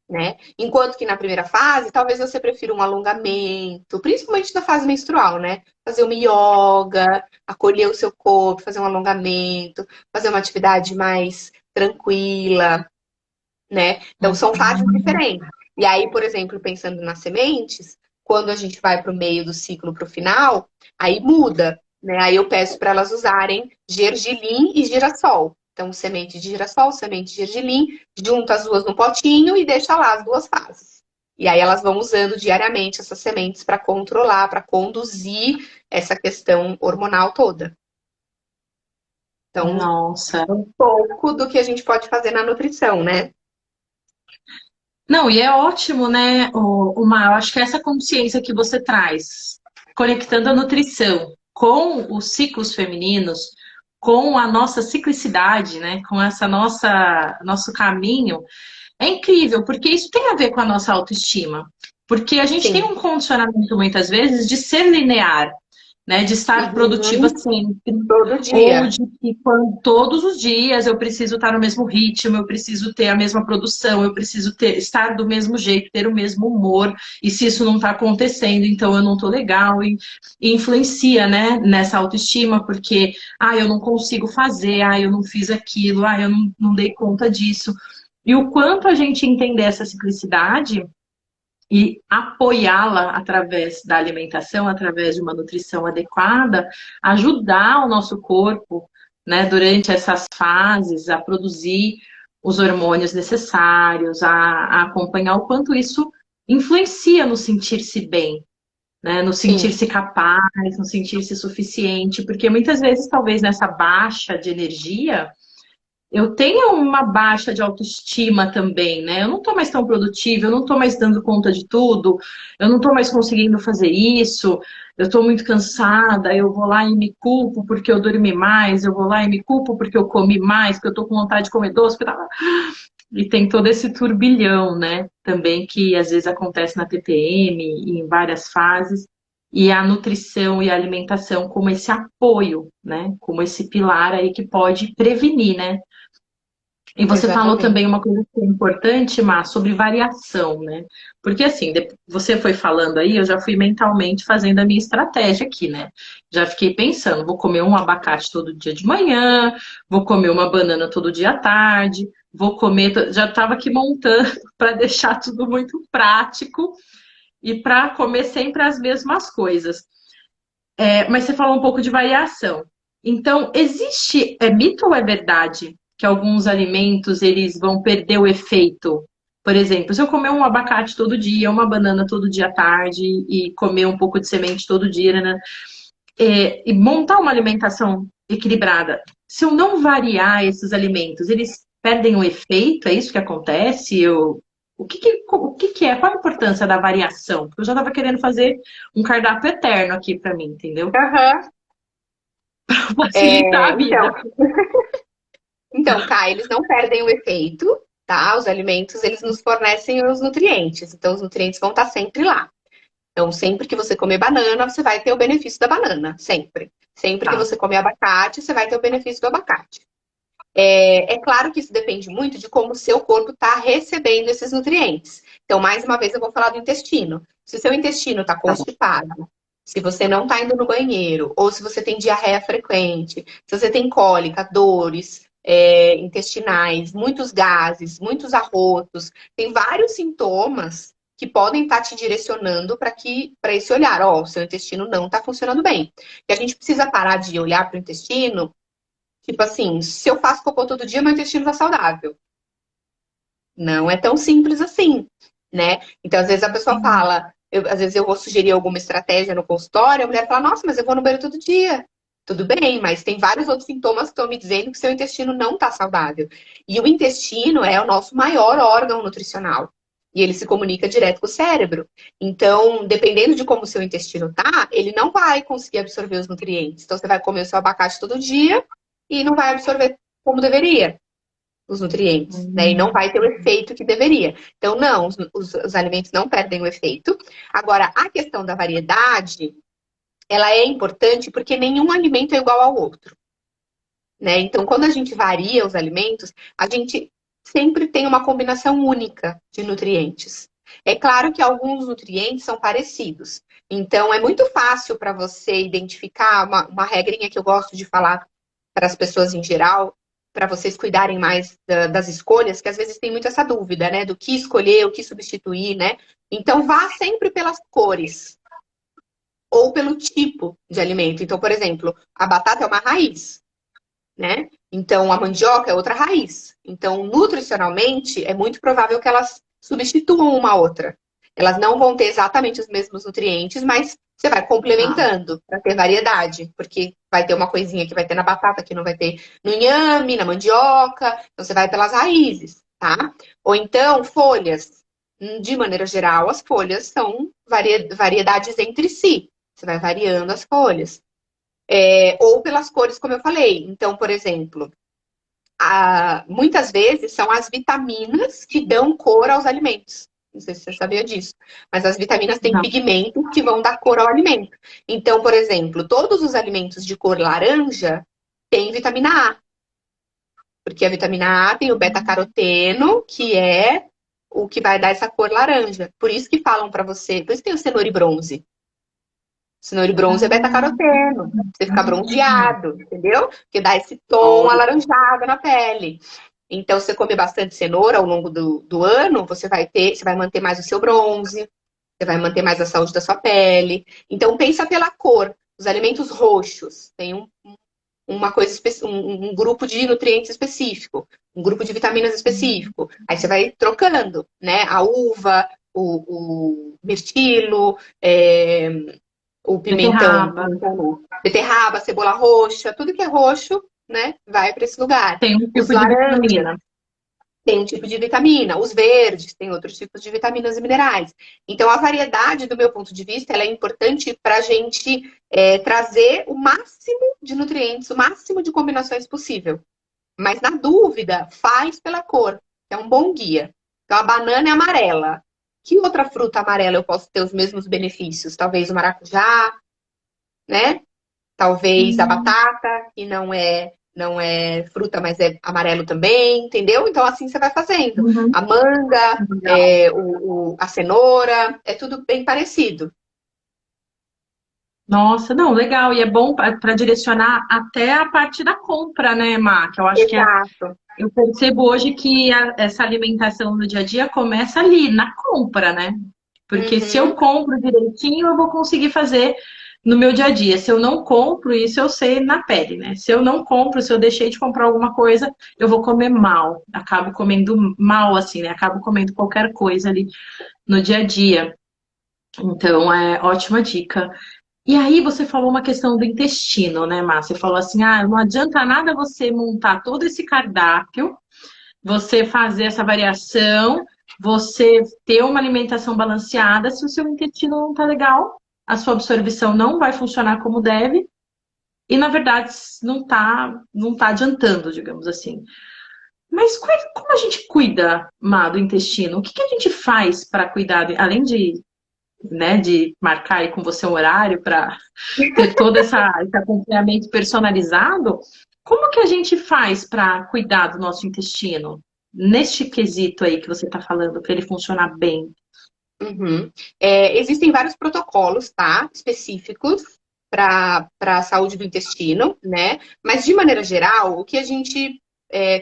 né? Enquanto que na primeira fase, talvez você prefira um alongamento, principalmente na fase menstrual, né? Fazer uma yoga, acolher o seu corpo, fazer um alongamento, fazer uma atividade mais tranquila, né? Então são fases diferentes. E aí, por exemplo, pensando nas sementes, quando a gente vai para o meio do ciclo para o final, aí muda, né? Aí eu peço para elas usarem gergelim e girassol. Então, semente de girassol, semente de gergelim, junta as duas no potinho e deixa lá as duas fases. E aí elas vão usando diariamente essas sementes para controlar, para conduzir essa questão hormonal toda. Então, Nossa. um pouco do que a gente pode fazer na nutrição, né? Não, e é ótimo, né, eu acho que essa consciência que você traz, conectando a nutrição com os ciclos femininos, com a nossa ciclicidade, né, com essa nosso caminho, é incrível, porque isso tem a ver com a nossa autoestima. Porque a gente tem Sim. um condicionamento, muitas vezes, de ser linear, né? De estar produtiva Uhum. sempre. Todo Ou dia. de que todos os dias eu preciso estar no mesmo ritmo, eu preciso ter a mesma produção, eu preciso estar do mesmo jeito, ter o mesmo humor. E se isso não está acontecendo, então eu não estou legal. E influencia, né, nessa autoestima, porque eu não consigo fazer, eu não fiz aquilo, eu não dei conta disso. E o quanto a gente entender essa ciclicidade e apoiá-la através da alimentação, através de uma nutrição adequada, ajudar o nosso corpo, né, durante essas fases a produzir os hormônios necessários, a acompanhar o quanto isso influencia no sentir-se bem, né, no Sim, sentir-se capaz, no sentir-se suficiente, porque muitas vezes, talvez nessa baixa de energia, eu tenho uma baixa de autoestima também, né? Eu não estou mais tão produtiva, eu não estou mais dando conta de tudo, eu não estou mais conseguindo fazer isso, eu estou muito cansada, eu vou lá e me culpo porque eu dormi mais, eu vou lá e me culpo porque eu comi mais, porque eu estou com vontade de comer doce, e tem todo esse turbilhão, né? Também que às vezes acontece na TPM e em várias fases. E a nutrição e a alimentação como esse apoio, né? Como esse pilar aí que pode prevenir, né? E você falou exatamente. também uma coisa que é importante, Má, sobre variação, né? Porque assim, você foi falando aí, eu já fui mentalmente fazendo a minha estratégia aqui, né? Já fiquei pensando, vou comer um abacate todo dia de manhã, vou comer uma banana todo dia à tarde, vou comer, já estava aqui montando para deixar tudo muito prático e para comer sempre as mesmas coisas. Mas você falou um pouco de variação. Então, existe, é mito ou é verdade que alguns alimentos eles vão perder o efeito? Por exemplo, se eu comer um abacate todo dia, uma banana todo dia à tarde e comer um pouco de semente todo dia, né? E montar uma alimentação equilibrada, se eu não variar esses alimentos, eles perdem o efeito? É isso que acontece? O que que é? Qual a importância da variação? Porque eu já estava querendo fazer um cardápio eterno aqui para mim, entendeu? Aham. Facilitar a Então, vida. Cá, eles não perdem o efeito, tá? Os alimentos, eles nos fornecem os nutrientes. Então, os nutrientes vão estar sempre lá. Então, sempre que você comer banana, você vai ter o benefício da banana. Sempre. Sempre que Tá. você comer abacate, você vai ter o benefício do abacate. É claro que isso depende muito de como o seu corpo está recebendo esses nutrientes. Então, mais uma vez, eu vou falar do intestino. Se o seu intestino está Tá bom. constipado, Se você não está indo no banheiro, ou se você tem diarreia frequente, se você tem cólica, dores intestinais, muitos gases, muitos arrotos, tem vários sintomas que podem estar te direcionando para esse olhar, ó, o seu intestino não está funcionando bem. E a gente precisa parar de olhar para o intestino, tipo assim, se eu faço cocô todo dia, meu intestino está saudável. Não é tão simples assim, né? Então, às vezes a pessoa Sim. fala, às vezes eu vou sugerir alguma estratégia no consultório, a mulher fala, nossa, mas eu vou no banheiro todo dia. Tudo bem, mas tem vários outros sintomas que estão me dizendo que seu intestino não está saudável. E o intestino é o nosso maior órgão nutricional. E ele se comunica direto com o cérebro. Então, dependendo de como o seu intestino tá, ele não vai conseguir absorver os nutrientes. Então, você vai comer o seu abacate todo dia e não vai absorver como deveria os nutrientes, né? E não Hum. vai ter o efeito que deveria. Então, não, os alimentos não perdem o efeito. Agora, a questão da variedade, ela é importante porque nenhum alimento é igual ao outro, né? Então, quando a gente varia os alimentos, a gente sempre tem uma combinação única de nutrientes. É claro que alguns nutrientes são parecidos. Então, é muito fácil para você identificar uma regrinha que eu gosto de falar para as pessoas em geral, para vocês cuidarem mais das escolhas, que às vezes tem muito essa dúvida, né? Do que escolher, o que substituir, né? Então, vá sempre pelas cores ou pelo tipo de alimento. Então, por exemplo, a batata é uma raiz, né? Então, a mandioca é outra raiz. Então, nutricionalmente, é muito provável que elas substituam uma outra. Elas não vão ter exatamente os mesmos nutrientes, mas você vai Tá. complementando para ter variedade, porque vai ter uma coisinha que vai ter na batata que não vai ter no inhame, na mandioca. Então, você vai pelas raízes, tá? Ou então, folhas. De maneira geral, as folhas são variedades entre si. Você vai variando as folhas. Ou pelas cores, como eu falei. Então, por exemplo, muitas vezes são as vitaminas que dão cor aos alimentos. Não sei se você sabia disso. Mas as vitaminas têm Não. pigmentos que vão dar cor ao alimento. Então, por exemplo, todos os alimentos de cor laranja têm vitamina A. Porque a vitamina A tem o beta-caroteno, que é o que vai dar essa cor laranja. Por isso que falam para você. Por isso que tem o cenoura e bronze. Cenoura e bronze é Ah, beta-caroteno. Você fica bronzeado, entendeu? Porque dá esse tom olha. alaranjado na pele. Então, se você comer bastante cenoura ao longo do ano, você vai manter mais o seu bronze, você vai manter mais a saúde da sua pele. Então, pensa pela cor. Os alimentos roxos têm uma coisa, um grupo de nutrientes específico, um grupo de vitaminas específico. Aí você vai trocando, né? A uva, o mirtilo, o Beterraba. pimentão não. Beterraba, cebola roxa, tudo que é roxo, né, vai para esse lugar. Tem um Os tipo de laranjas vitamina. têm um tipo de vitamina, os verdes têm outros tipos de vitaminas e minerais. Então, a variedade, do meu ponto de vista, ela é importante para a gente trazer o máximo de nutrientes, o máximo de combinações possível. Mas, na dúvida, faz pela cor, que é um bom guia. Então, a banana é amarela. Que outra fruta amarela eu posso ter os mesmos benefícios? Talvez o maracujá, né? Talvez a Hum. batata, que não é fruta, mas é amarelo também, entendeu? Então assim você vai fazendo. Uhum. A manga, Legal. a cenoura, é tudo bem parecido. Nossa, não, legal. E é bom para direcionar até a parte da compra, né, Má? Que eu acho que Exato. eu percebo hoje que essa alimentação no dia a dia começa ali, na compra, né? Porque se eu Uhum. compro direitinho, eu vou conseguir fazer no meu dia a dia. Se eu não compro, isso eu sei na pele, né? Se eu não compro, se eu deixei de comprar alguma coisa, eu vou comer mal. Acabo comendo mal, assim, né? Acabo comendo qualquer coisa ali no dia a dia. Então, é ótima dica. E aí você falou uma questão do intestino, né, Márcia? Você falou assim, ah, não adianta nada você montar todo esse cardápio, você fazer essa variação, você ter uma alimentação balanceada, se o seu intestino não tá legal, a sua absorção não vai funcionar como deve, e na verdade não tá adiantando, digamos assim. Mas como a gente cuida, Má, do intestino? O que a gente faz para cuidar, além de, né, de marcar aí com você um horário para ter todo esse acompanhamento personalizado, como que a gente faz para cuidar do nosso intestino? Neste quesito aí que você está falando, para ele funcionar bem. Uhum. Existem vários protocolos, tá? Específicos para a saúde do intestino, né? Mas, de maneira geral, o que a gente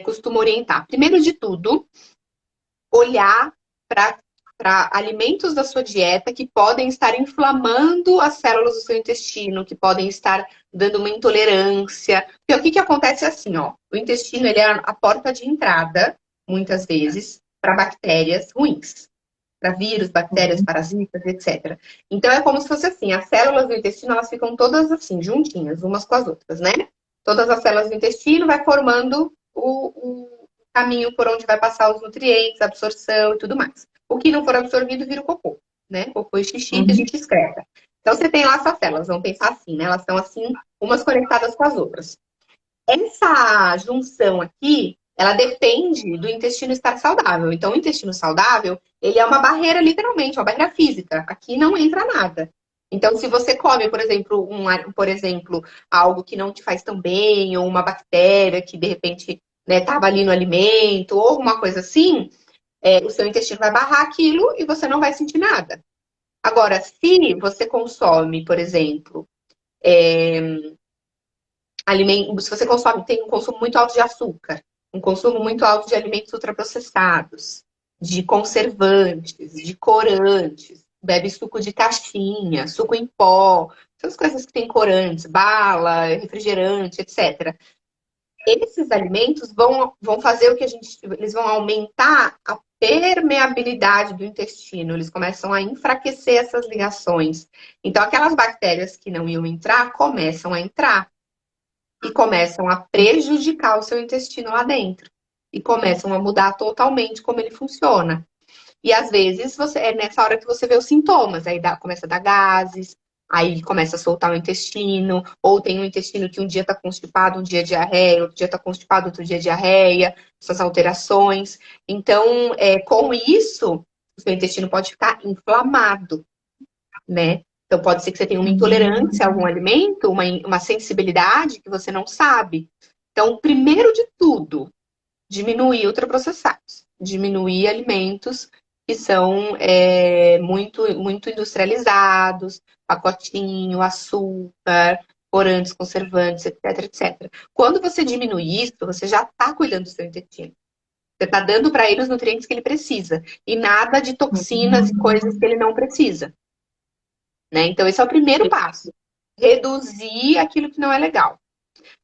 costuma orientar? Primeiro de tudo, olhar para alimentos da sua dieta que podem estar inflamando as células do seu intestino, que podem estar dando uma intolerância. Porque o que acontece é assim, ó, o intestino ele é a porta de entrada, muitas vezes, para bactérias ruins, para vírus, bactérias, Uhum. parasitas, etc. Então é como se fosse assim, as células do intestino elas ficam todas assim, juntinhas, umas com as outras, né? Todas as células do intestino vai formando o caminho por onde vai passar os nutrientes, a absorção e tudo mais. O que não for absorvido vira o cocô, né? Cocô e xixi que a Uhum. gente excreta. Então você tem lá essas células, vamos pensar assim, né? Elas estão assim, umas conectadas com as outras. Essa junção aqui, ela depende do intestino estar saudável. Então, o intestino saudável, ele é uma barreira, literalmente, uma barreira física. Aqui não entra nada. Então, se você come, por exemplo, algo que não te faz tão bem, ou uma bactéria que de repente estava ali no alimento, ou alguma coisa assim, o seu intestino vai barrar aquilo e você não vai sentir nada. Agora, se você consome, por exemplo, se você consome, tem um consumo muito alto de açúcar, um consumo muito alto de alimentos ultraprocessados, de conservantes, de corantes, bebe suco de caixinha, suco em pó, essas coisas que tem corantes, bala, refrigerante, etc. Esses alimentos vão fazer o que eles vão aumentar a permeabilidade do intestino, eles começam a enfraquecer essas ligações. Então, aquelas bactérias que não iam entrar, começam a entrar e começam a prejudicar o seu intestino lá dentro. E começam a mudar totalmente como ele funciona. E às vezes é nessa hora que você vê os sintomas, começa a dar gases, aí começa a soltar o intestino, ou tem um intestino que um dia está constipado, um dia é diarreia, outro dia está constipado, outro dia é diarreia, essas alterações. Então, com isso, o seu intestino pode ficar inflamado, né? Então, pode ser que você tenha uma intolerância a algum alimento, uma sensibilidade que você não sabe. Então, primeiro de tudo, diminuir ultraprocessados, diminuir alimentos que são muito industrializados, pacotinho, açúcar, corantes, conservantes, etc, etc. Quando você diminui isso, você já está cuidando do seu intestino. Você está dando para ele os nutrientes que ele precisa e nada de toxinas e coisas que ele não precisa, né? Então, esse é o primeiro passo. Reduzir aquilo que não é legal.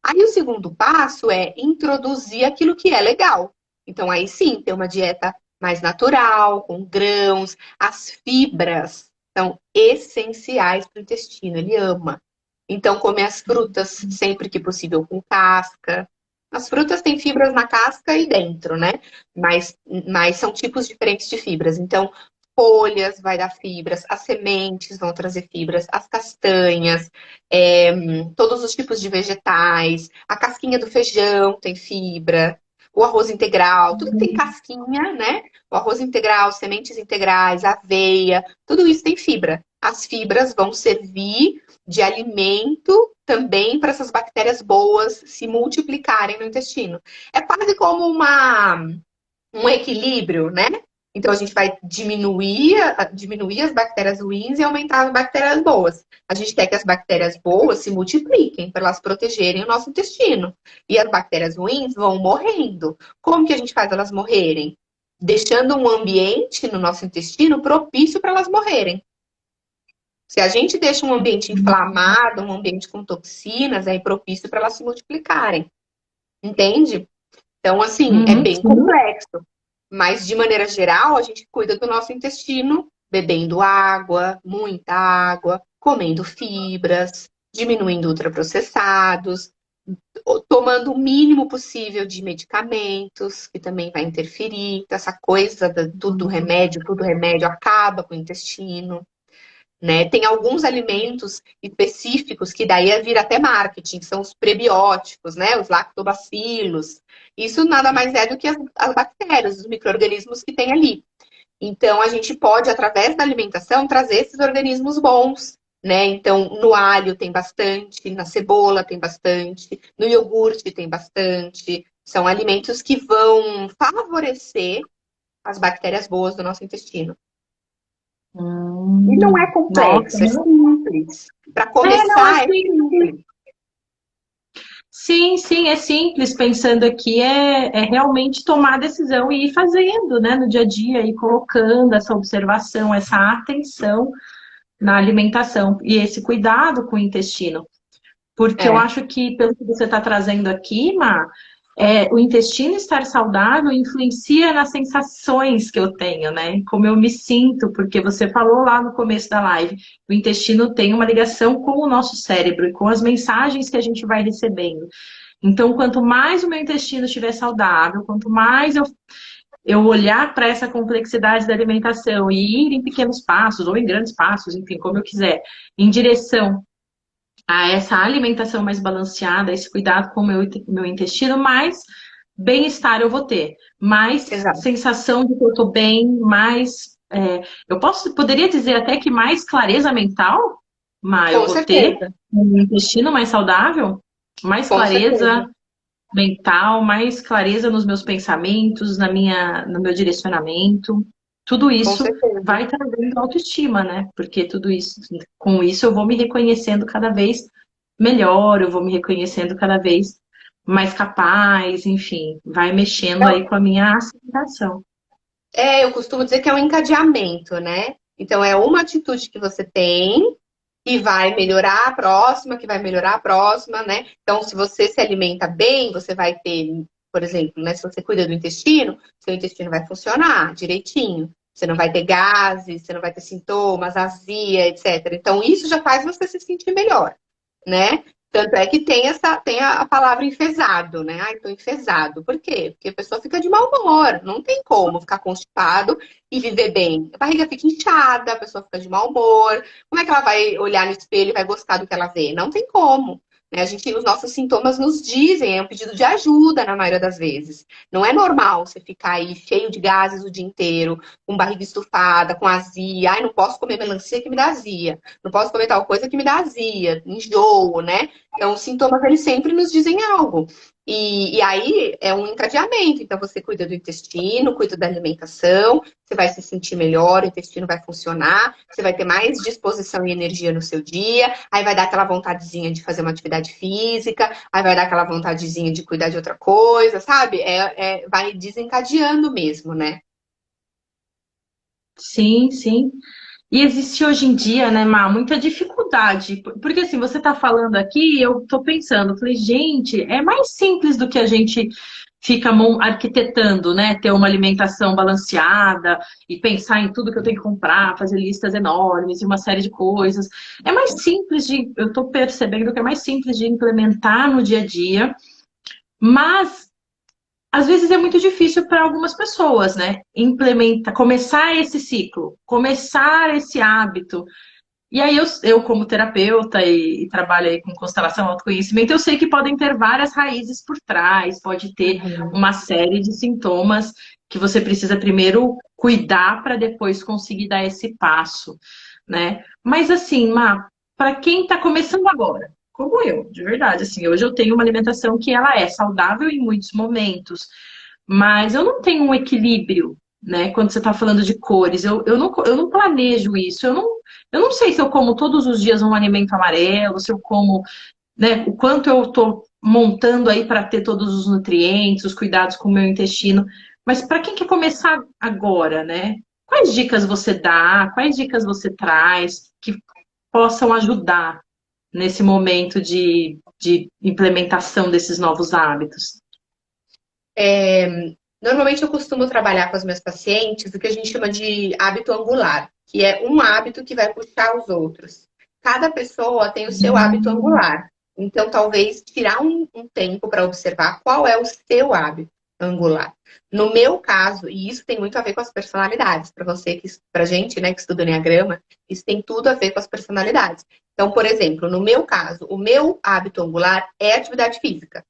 Aí, o segundo passo é introduzir aquilo que é legal. Então, aí sim, ter uma dieta mais natural, com grãos. As fibras são essenciais para o intestino, ele ama. Então, comer as frutas sempre que possível com casca. As frutas têm fibras na casca e dentro, né? Mas são tipos diferentes de fibras. Então, folhas vai dar fibras, as sementes vão trazer fibras, as castanhas, todos os tipos de vegetais, a casquinha do feijão tem fibra, o arroz integral, tudo que tem casquinha, né? O arroz integral, sementes integrais, aveia, tudo isso tem fibra. As fibras vão servir de alimento também para essas bactérias boas se multiplicarem no intestino. É quase como um equilíbrio, né? Então a gente vai diminuir as bactérias ruins e aumentar as bactérias boas. A gente quer que as bactérias boas se multipliquem para elas protegerem o nosso intestino. E as bactérias ruins vão morrendo. Como que a gente faz elas morrerem? Deixando um ambiente no nosso intestino propício para elas morrerem. Se a gente deixa um ambiente inflamado, um ambiente com toxinas, é propício para elas se multiplicarem. Entende? Então, assim, é Uhum. bem complexo. Mas, de maneira geral, a gente cuida do nosso intestino bebendo água, muita água, comendo fibras, diminuindo ultraprocessados, tomando o mínimo possível de medicamentos, que também vai interferir. Essa coisa tudo remédio acaba com o intestino. Né? Tem alguns alimentos específicos que daí vira até marketing, que são os prebióticos, né? Os lactobacilos. Isso nada mais é do que as bactérias, os micro-organismos que tem ali. Então, a gente pode, através da alimentação, trazer esses organismos bons, né? Então, no alho tem bastante, na cebola tem bastante, no iogurte tem bastante. São alimentos que vão favorecer as bactérias boas do nosso intestino. E não é Nossa, complexo, é simples. Para não, começar, é assim, simples. sim, sim, é simples. Pensando aqui, é realmente tomar a decisão e ir fazendo, né, no dia a dia, e colocando essa observação, essa atenção na alimentação e esse cuidado com o intestino. Porque eu É, acho que, pelo que você está trazendo aqui, o intestino estar saudável influencia nas sensações que eu tenho, né? Como eu me sinto, porque você falou lá no começo da live, o intestino tem uma ligação com o nosso cérebro e com as mensagens que a gente vai recebendo. Então, quanto mais o meu intestino estiver saudável, quanto mais eu olhar para essa complexidade da alimentação e ir em pequenos passos ou em grandes passos, enfim, como eu quiser, em direção a essa alimentação mais balanceada, esse cuidado com o meu intestino, mais bem-estar eu vou ter, mais exato. sensação de que eu estou bem, mais. Poderia dizer até que mais clareza mental, mas eu Com vou ter certeza, um intestino mais saudável, mais com certeza, clareza mental, mais clareza nos meus pensamentos, no meu direcionamento. Tudo com isso certeza. vai trazendo autoestima, né? Porque tudo isso, com isso eu vou me reconhecendo cada vez melhor, eu vou me reconhecendo cada vez mais capaz, enfim, vai mexendo aí com a minha aceitação. Eu costumo dizer que é um encadeamento, né? Então, é uma atitude que você tem e vai melhorar a próxima, que vai melhorar a próxima, né? Então, se você se alimenta bem, você vai ter, por exemplo, né? Se você cuida do intestino, seu intestino vai funcionar direitinho. Você não vai ter gases, você não vai ter sintomas, azia, etc. Então, isso já faz você se sentir melhor, né? Tanto é que tem a palavra enfesado, né? Ai, tô enfesado. Por quê? Porque a pessoa fica de mau humor. Não tem como ficar constipado e viver bem. A barriga fica inchada, a pessoa fica de mau humor. Como é que ela vai olhar no espelho e vai gostar do que ela vê? Não tem como. Né? Os nossos sintomas nos dizem, é um pedido de ajuda na maioria das vezes. Não é normal você ficar aí cheio de gases o dia inteiro, com barriga estufada, com azia. Ai, não posso comer melancia que me dá azia. Não posso comer tal coisa que me dá azia, enjoo, né? Então, os sintomas, eles sempre nos dizem algo. E aí é um encadeamento. Então, você cuida do intestino, cuida da alimentação, você vai se sentir melhor, o intestino vai funcionar, você vai ter mais disposição e energia no seu dia, aí vai dar aquela vontadezinha de fazer uma atividade física, aí vai dar aquela vontadezinha de cuidar de outra coisa, sabe? Vai desencadeando mesmo, né? Sim, sim. E existe hoje em dia, né, Má, muita dificuldade. Porque assim, você está falando aqui, eu estou pensando, falei, gente, é mais simples do que a gente fica arquitetando, né? Ter uma alimentação balanceada e pensar em tudo que eu tenho que comprar, fazer listas enormes e uma série de coisas. É mais simples eu estou percebendo que é mais simples de implementar no dia a dia, mas às vezes é muito difícil para algumas pessoas, né? Implementar, começar esse ciclo, começar esse hábito. E aí eu como terapeuta e trabalho aí com constelação autoconhecimento, eu sei que podem ter várias raízes por trás, pode ter Uhum. uma série de sintomas que você precisa primeiro cuidar para depois conseguir dar esse passo, né? Mas assim, para quem está começando agora, como eu, de verdade, assim, hoje eu tenho uma alimentação que ela é saudável em muitos momentos, mas eu não tenho um equilíbrio, né? Quando você está falando de cores, eu não planejo isso, eu não sei se eu como todos os dias um alimento amarelo, se eu como, né, o quanto eu estou montando aí para ter todos os nutrientes, os cuidados com o meu intestino. Mas para quem quer começar agora, né? Quais dicas você dá? Quais dicas você traz que possam ajudar nesse momento de implementação desses novos hábitos? Normalmente eu costumo trabalhar com os meus pacientes o que a gente chama de hábito angular, que é um hábito que vai puxar os outros. Cada pessoa tem o seu hábito angular. Então, talvez tirar um tempo para observar qual é o seu hábito angular. No meu caso, e isso tem muito a ver com as personalidades, para você que, para gente, né, que estuda Enneagrama, isso tem tudo a ver com as personalidades. Então, por exemplo, no meu caso, o meu hábito angular é atividade física.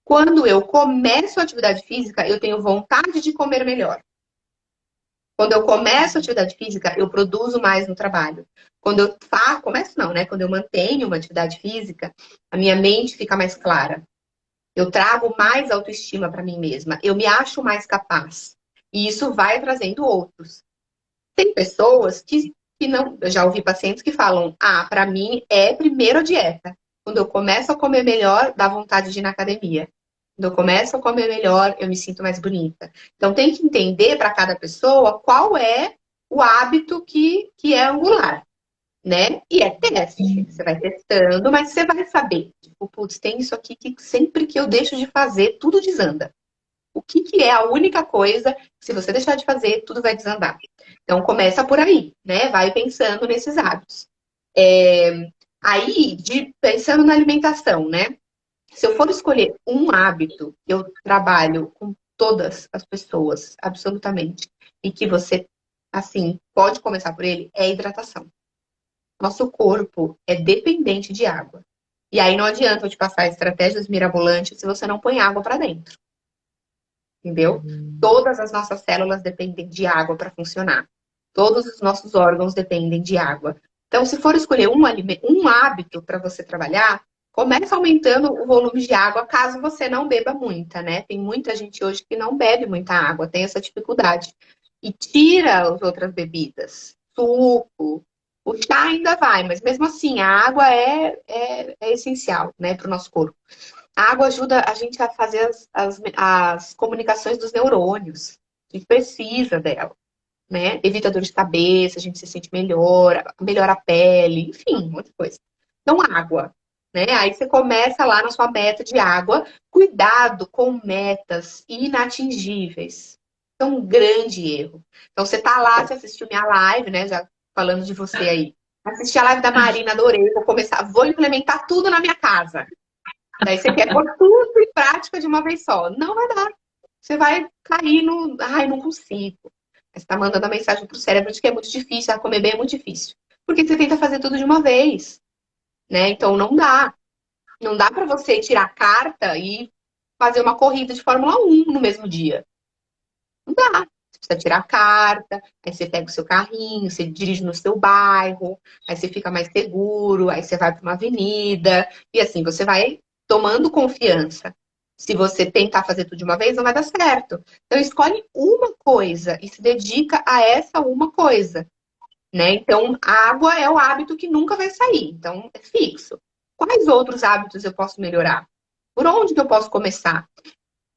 Quando eu começo a atividade física, eu tenho vontade de comer melhor. Quando eu começo a atividade física, eu produzo mais no trabalho. Quando eu começo não, né? Quando eu mantenho uma atividade física, a minha mente fica mais clara. Eu trago mais autoestima para mim mesma. Eu me acho mais capaz. E isso vai trazendo outros. Tem pessoas que não. Eu já ouvi pacientes que falam: ah, para mim é primeiro a dieta. Quando eu começo a comer melhor, dá vontade de ir na academia. Quando eu começo a comer melhor, eu me sinto mais bonita. Então tem que entender para cada pessoa qual é o hábito que é angular, né? E é teste. Você vai testando, mas você vai saber. Tipo, putz, tem isso aqui que sempre que eu deixo de fazer, tudo desanda. O que é a única coisa que, se você deixar de fazer, tudo vai desandar. Então, começa por aí, né? Vai pensando nesses hábitos. É, aí, pensando na alimentação, né? Se eu for escolher um hábito, eu trabalho com todas as pessoas, absolutamente, e que você, assim, pode começar por ele, é a hidratação. Nosso corpo é dependente de água. E aí não adianta eu te passar estratégias mirabolantes se você não põe água para dentro. Entendeu? Uhum. Todas as nossas células dependem de água para funcionar. Todos os nossos órgãos dependem de água. Então, se for escolher um hábito para você trabalhar, comece aumentando o volume de água, caso você não beba muita, né? Tem muita gente hoje que não bebe muita água, tem essa dificuldade. E tira as outras bebidas, suco, o chá ainda vai, mas mesmo assim, a água é essencial, né, para o nosso corpo. A água ajuda a gente a fazer as comunicações dos neurônios. A gente precisa dela, né? Evita dor de cabeça, a gente se sente melhor, melhora a pele, enfim, muita coisa. Então, água, né? Aí você começa lá na sua meta de água. Cuidado com metas inatingíveis. É um grande erro. Então, você tá lá, você assistiu minha live, né? Já falando de você aí. Assisti a live da Marina, adorei. Vou começar, vou implementar tudo na minha casa. Daí você quer pôr tudo em prática de uma vez só. Não vai dar. Você vai cair no. Ai, não consigo. Você está mandando a mensagem pro cérebro de que é muito difícil, comer bem é muito difícil. Porque você tenta fazer tudo de uma vez, né? Então não dá. Não dá para você tirar a carta e fazer uma corrida de Fórmula 1 no mesmo dia. Não dá. Você precisa tirar a carta, aí você pega o seu carrinho, você dirige no seu bairro, aí você fica mais seguro, aí você vai para uma avenida, e assim você vai tomando confiança. Se você tentar fazer tudo de uma vez, não vai dar certo. Então, escolhe uma coisa e se dedica a essa uma coisa, né? Então, a água é o hábito que nunca vai sair. Então, é fixo. Quais outros hábitos eu posso melhorar? Por onde que eu posso começar?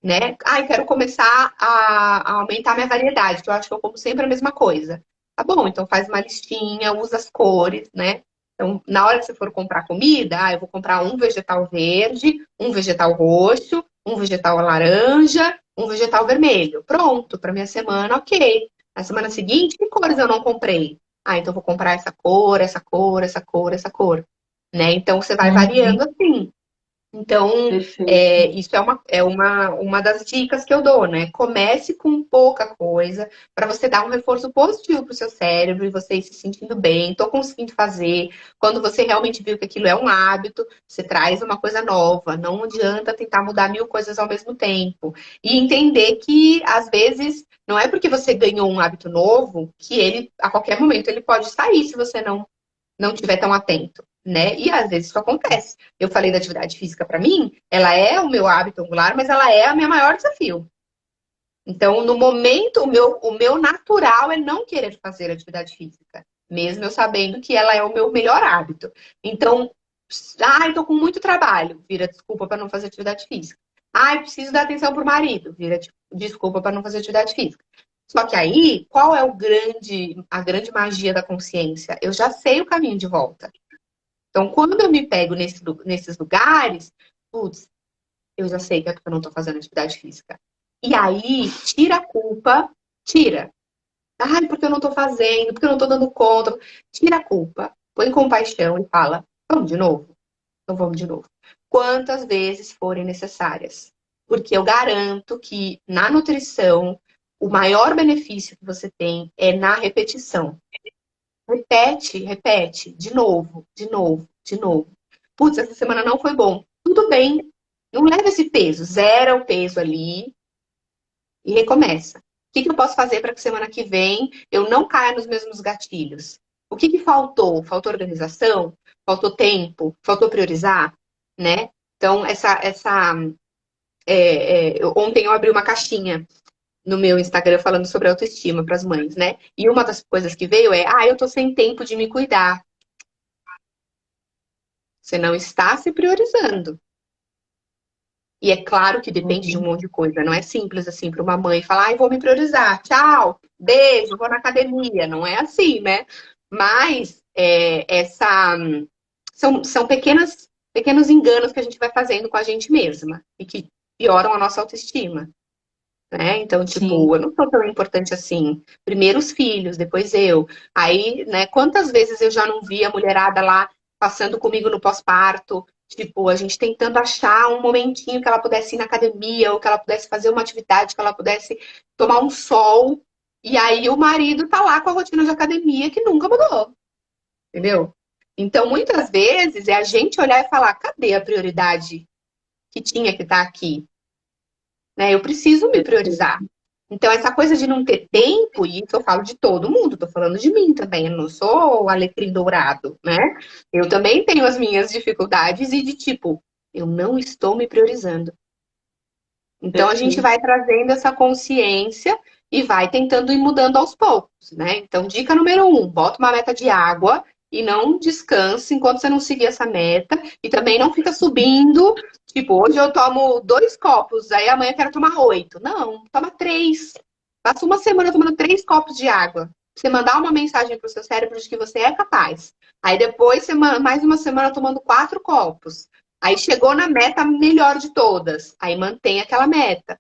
Né? Ai, quero começar a aumentar minha variedade, que eu acho que eu como sempre a mesma coisa. Tá bom, então faz uma listinha, usa as cores, né? Então, na hora que você for comprar comida, eu vou comprar um vegetal verde, um vegetal roxo, um vegetal laranja, um vegetal vermelho. Pronto, para minha semana, ok. Na semana seguinte, que cores eu não comprei? Ah, então vou comprar essa cor, essa cor, essa cor, essa cor. Né? Então você vai Uhum. variando assim. Então, Perfeito. isso é uma das dicas que eu dou, né? Comece com pouca coisa para você dar um reforço positivo para o seu cérebro e você ir se sentindo bem. Estou conseguindo fazer. Quando você realmente viu que aquilo é um hábito, você traz uma coisa nova. Não adianta tentar mudar mil coisas ao mesmo tempo. E entender que, às vezes, não é porque você ganhou um hábito novo que ele, a qualquer momento, ele pode sair se você não estiver tão atento, né? E às vezes isso acontece. Eu falei da atividade física para mim, ela é o meu hábito angular, mas ela é o meu maior desafio. Então, no momento, o meu natural é não querer fazer atividade física, mesmo eu sabendo que ela é o meu melhor hábito. Então, ai, tô com muito trabalho, vira desculpa para não fazer atividade física. Ai, preciso dar atenção pro marido, vira desculpa para não fazer atividade física. Só que aí, qual é a grande magia da consciência? Eu já sei o caminho de volta. Então, quando eu me pego nesses lugares, putz, eu já sei que é porque eu não tô fazendo atividade física. E aí, tira a culpa, tira. Ai, porque eu não tô fazendo, porque eu não tô dando conta. Tira a culpa, põe compaixão e fala, vamos de novo? Então vamos de novo. Quantas vezes forem necessárias. Porque eu garanto que na nutrição, o maior benefício que você tem é na repetição. Repete, repete, de novo, de novo, de novo. Putz, essa semana não foi bom. Tudo bem. Não leva esse peso. Zera o peso ali e recomeça. O que que eu posso fazer para que semana que vem eu não caia nos mesmos gatilhos? O que que faltou? Faltou organização? Faltou tempo? Faltou priorizar? Né? Então, ontem eu abri uma caixinha no meu Instagram falando sobre autoestima para as mães, né? E uma das coisas que veio é, eu tô sem tempo de me cuidar. Você não está se priorizando. E é claro que depende de um Uhum. monte de coisa. Não é simples assim para uma mãe falar, vou me priorizar, tchau, beijo, vou na academia. Não é assim, né? Mas são pequenos enganos que a gente vai fazendo com a gente mesma e que pioram a nossa autoestima. Né? Então, Sim, tipo, eu não sou tão importante assim. Primeiro os filhos, depois eu. Aí, né, quantas vezes eu já não vi a mulherada lá passando comigo no pós-parto, tipo, a gente tentando achar um momentinho que ela pudesse ir na academia, ou que ela pudesse fazer uma atividade, que ela pudesse tomar um sol. E aí o marido tá lá com a rotina de academia que nunca mudou, entendeu? Então, muitas vezes é a gente olhar e falar, cadê a prioridade que tinha que estar aqui? Né? Eu preciso me perfeito. priorizar. Então, essa coisa de não ter tempo, e isso eu falo de todo mundo, tô falando de mim também, eu não sou o alecrim dourado, né? Eu também tenho as minhas dificuldades e de tipo, eu não estou me priorizando. Então, a gente Perfeito. vai trazendo essa consciência e vai tentando ir mudando aos poucos, né? Então, dica número um, bota uma meta de água e não descanse enquanto você não seguir essa meta. E também não fica subindo, tipo, hoje eu tomo 2 copos, aí amanhã eu quero tomar 8. Não, toma 3. Passa uma semana tomando 3 copos de água. Você mandar uma mensagem para o seu cérebro de que você é capaz. Aí depois, mais uma semana tomando 4 copos. Aí chegou na meta melhor de todas. Aí mantém aquela meta.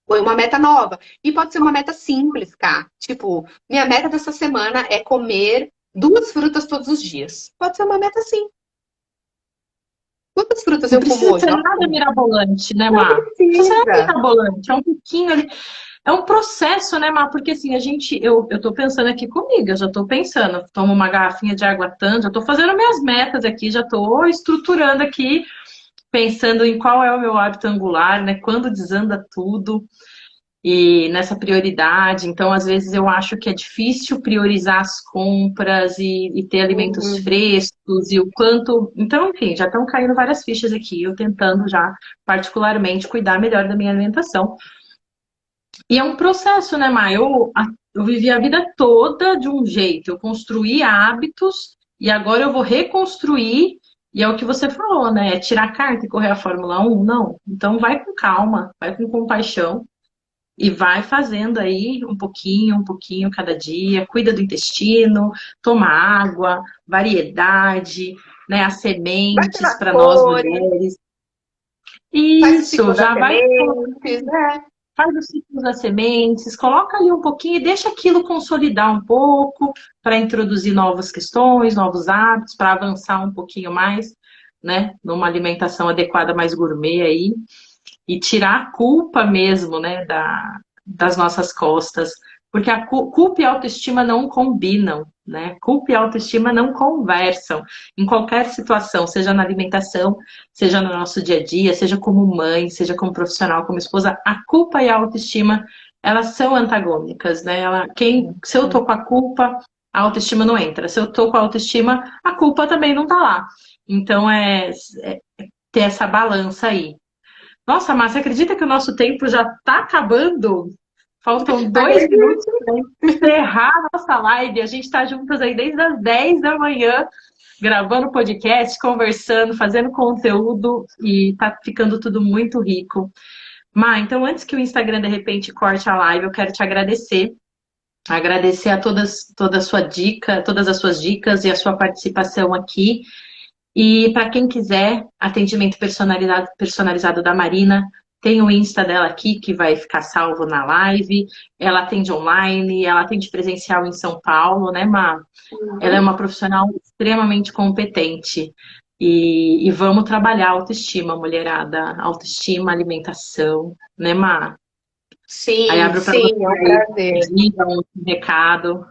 Põe uma meta nova. E pode ser uma meta simples, cá. Tipo, minha meta dessa semana é comer 2 frutas todos os dias. Pode ser uma meta assim. Quantas frutas Não eu como precisa hoje? ser Nossa, nada mirabolante, né, não Mar? Não precisa ser nada precisa. mirabolante, é um pouquinho ali. É um processo, né, Mar? Porque assim, eu tô pensando aqui comigo, eu já tô pensando, tomo uma garrafinha de água tanto, já tô fazendo minhas metas aqui, já tô estruturando aqui, pensando em qual é o meu hábito angular, né? Quando desanda tudo. E nessa prioridade. Então, às vezes, eu acho que é difícil priorizar as compras e ter alimentos Uhum. frescos e o quanto. Então, enfim, já estão caindo várias fichas aqui, eu tentando já, particularmente, cuidar melhor da minha alimentação. E é um processo, né, Mai? Eu vivi a vida toda de um jeito, eu construí hábitos e agora eu vou reconstruir. E é o que você falou, né? É tirar a carta e correr a Fórmula 1? Não. Então vai com calma, vai com compaixão e vai fazendo aí um pouquinho cada dia. Cuida do intestino, toma água, variedade, né? As Vai sementes pelas para nós cores, mulheres. faz o ciclo Isso, das já vai, sementes, né? faz o ciclo das sementes, coloca ali um pouquinho e deixa aquilo consolidar um pouco para introduzir novas questões, novos hábitos, para avançar um pouquinho mais, né? Numa alimentação adequada, mais gourmet aí e tirar a culpa mesmo, né, das nossas costas, porque a culpa e a autoestima não combinam, né? Culpa e autoestima não conversam em qualquer situação, seja na alimentação, seja no nosso dia a dia, seja como mãe, seja como profissional, como esposa, a culpa e a autoestima, elas são antagônicas, né? Se eu tô com a culpa, a autoestima não entra. Se eu tô com a autoestima, a culpa também não tá lá. Então é ter essa balança aí. Nossa, Márcia, acredita que o nosso tempo já está acabando? Faltam 2 minutos Acredito. para encerrar a nossa live. A gente está juntas aí desde as 10 da manhã, gravando podcast, conversando, fazendo conteúdo e tá ficando tudo muito rico. Má, então antes que o Instagram de repente corte a live, eu quero te agradecer. Agradecer a toda a sua dica, todas as suas dicas e a sua participação aqui. E para quem quiser atendimento personalizado da Marina, tem o Insta dela aqui que vai ficar salvo na live. Ela atende online, ela atende presencial em São Paulo, né, Má? Ela é Uhum. uma profissional extremamente competente. E vamos trabalhar a autoestima, mulherada. Autoestima, alimentação, né, Má? Aí Sim, abro para você sim, é um aí, prazer. diga um recado.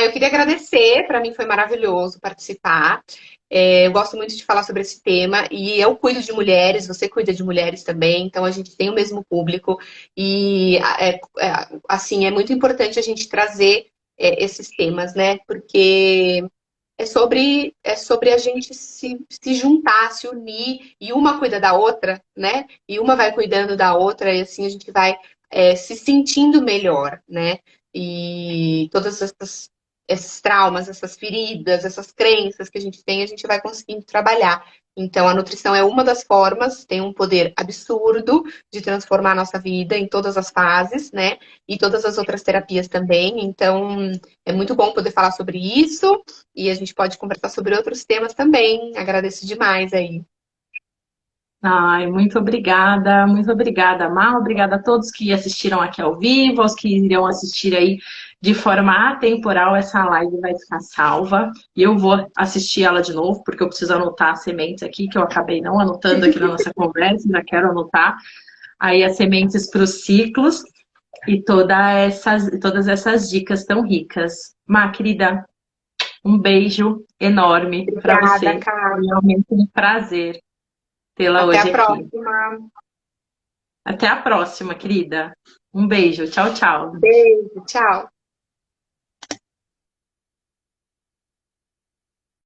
Eu queria agradecer, para mim foi maravilhoso participar. Eu gosto muito de falar sobre esse tema e eu cuido de mulheres, você cuida de mulheres também, então a gente tem o mesmo público e assim é muito importante a gente trazer esses temas, né? Porque é sobre a gente se juntar, se unir e uma cuida da outra, né? E uma vai cuidando da outra e assim a gente vai se sentindo melhor, né? E todas esses traumas, essas feridas, essas crenças que a gente tem, a gente vai conseguindo trabalhar. Então, a nutrição é uma das formas, tem um poder absurdo de transformar a nossa vida em todas as fases, né? E todas as outras terapias também. Então, é muito bom poder falar sobre isso e a gente pode conversar sobre outros temas também. Agradeço demais aí. Ai, muito obrigada, Mar. Obrigada a todos que assistiram aqui ao vivo, aos que irão assistir aí de forma atemporal. Essa live vai ficar salva e eu vou assistir ela de novo, porque eu preciso anotar as sementes aqui, que eu acabei não anotando aqui na nossa conversa, ainda quero anotar aí as sementes para os ciclos e todas essas dicas tão ricas. Mar, querida, um beijo enorme para Obrigada, você. Foi Carla. realmente um prazer tê-la Até a hoje aqui. próxima. Até a próxima, querida. Um beijo. Tchau, tchau. Beijo, tchau.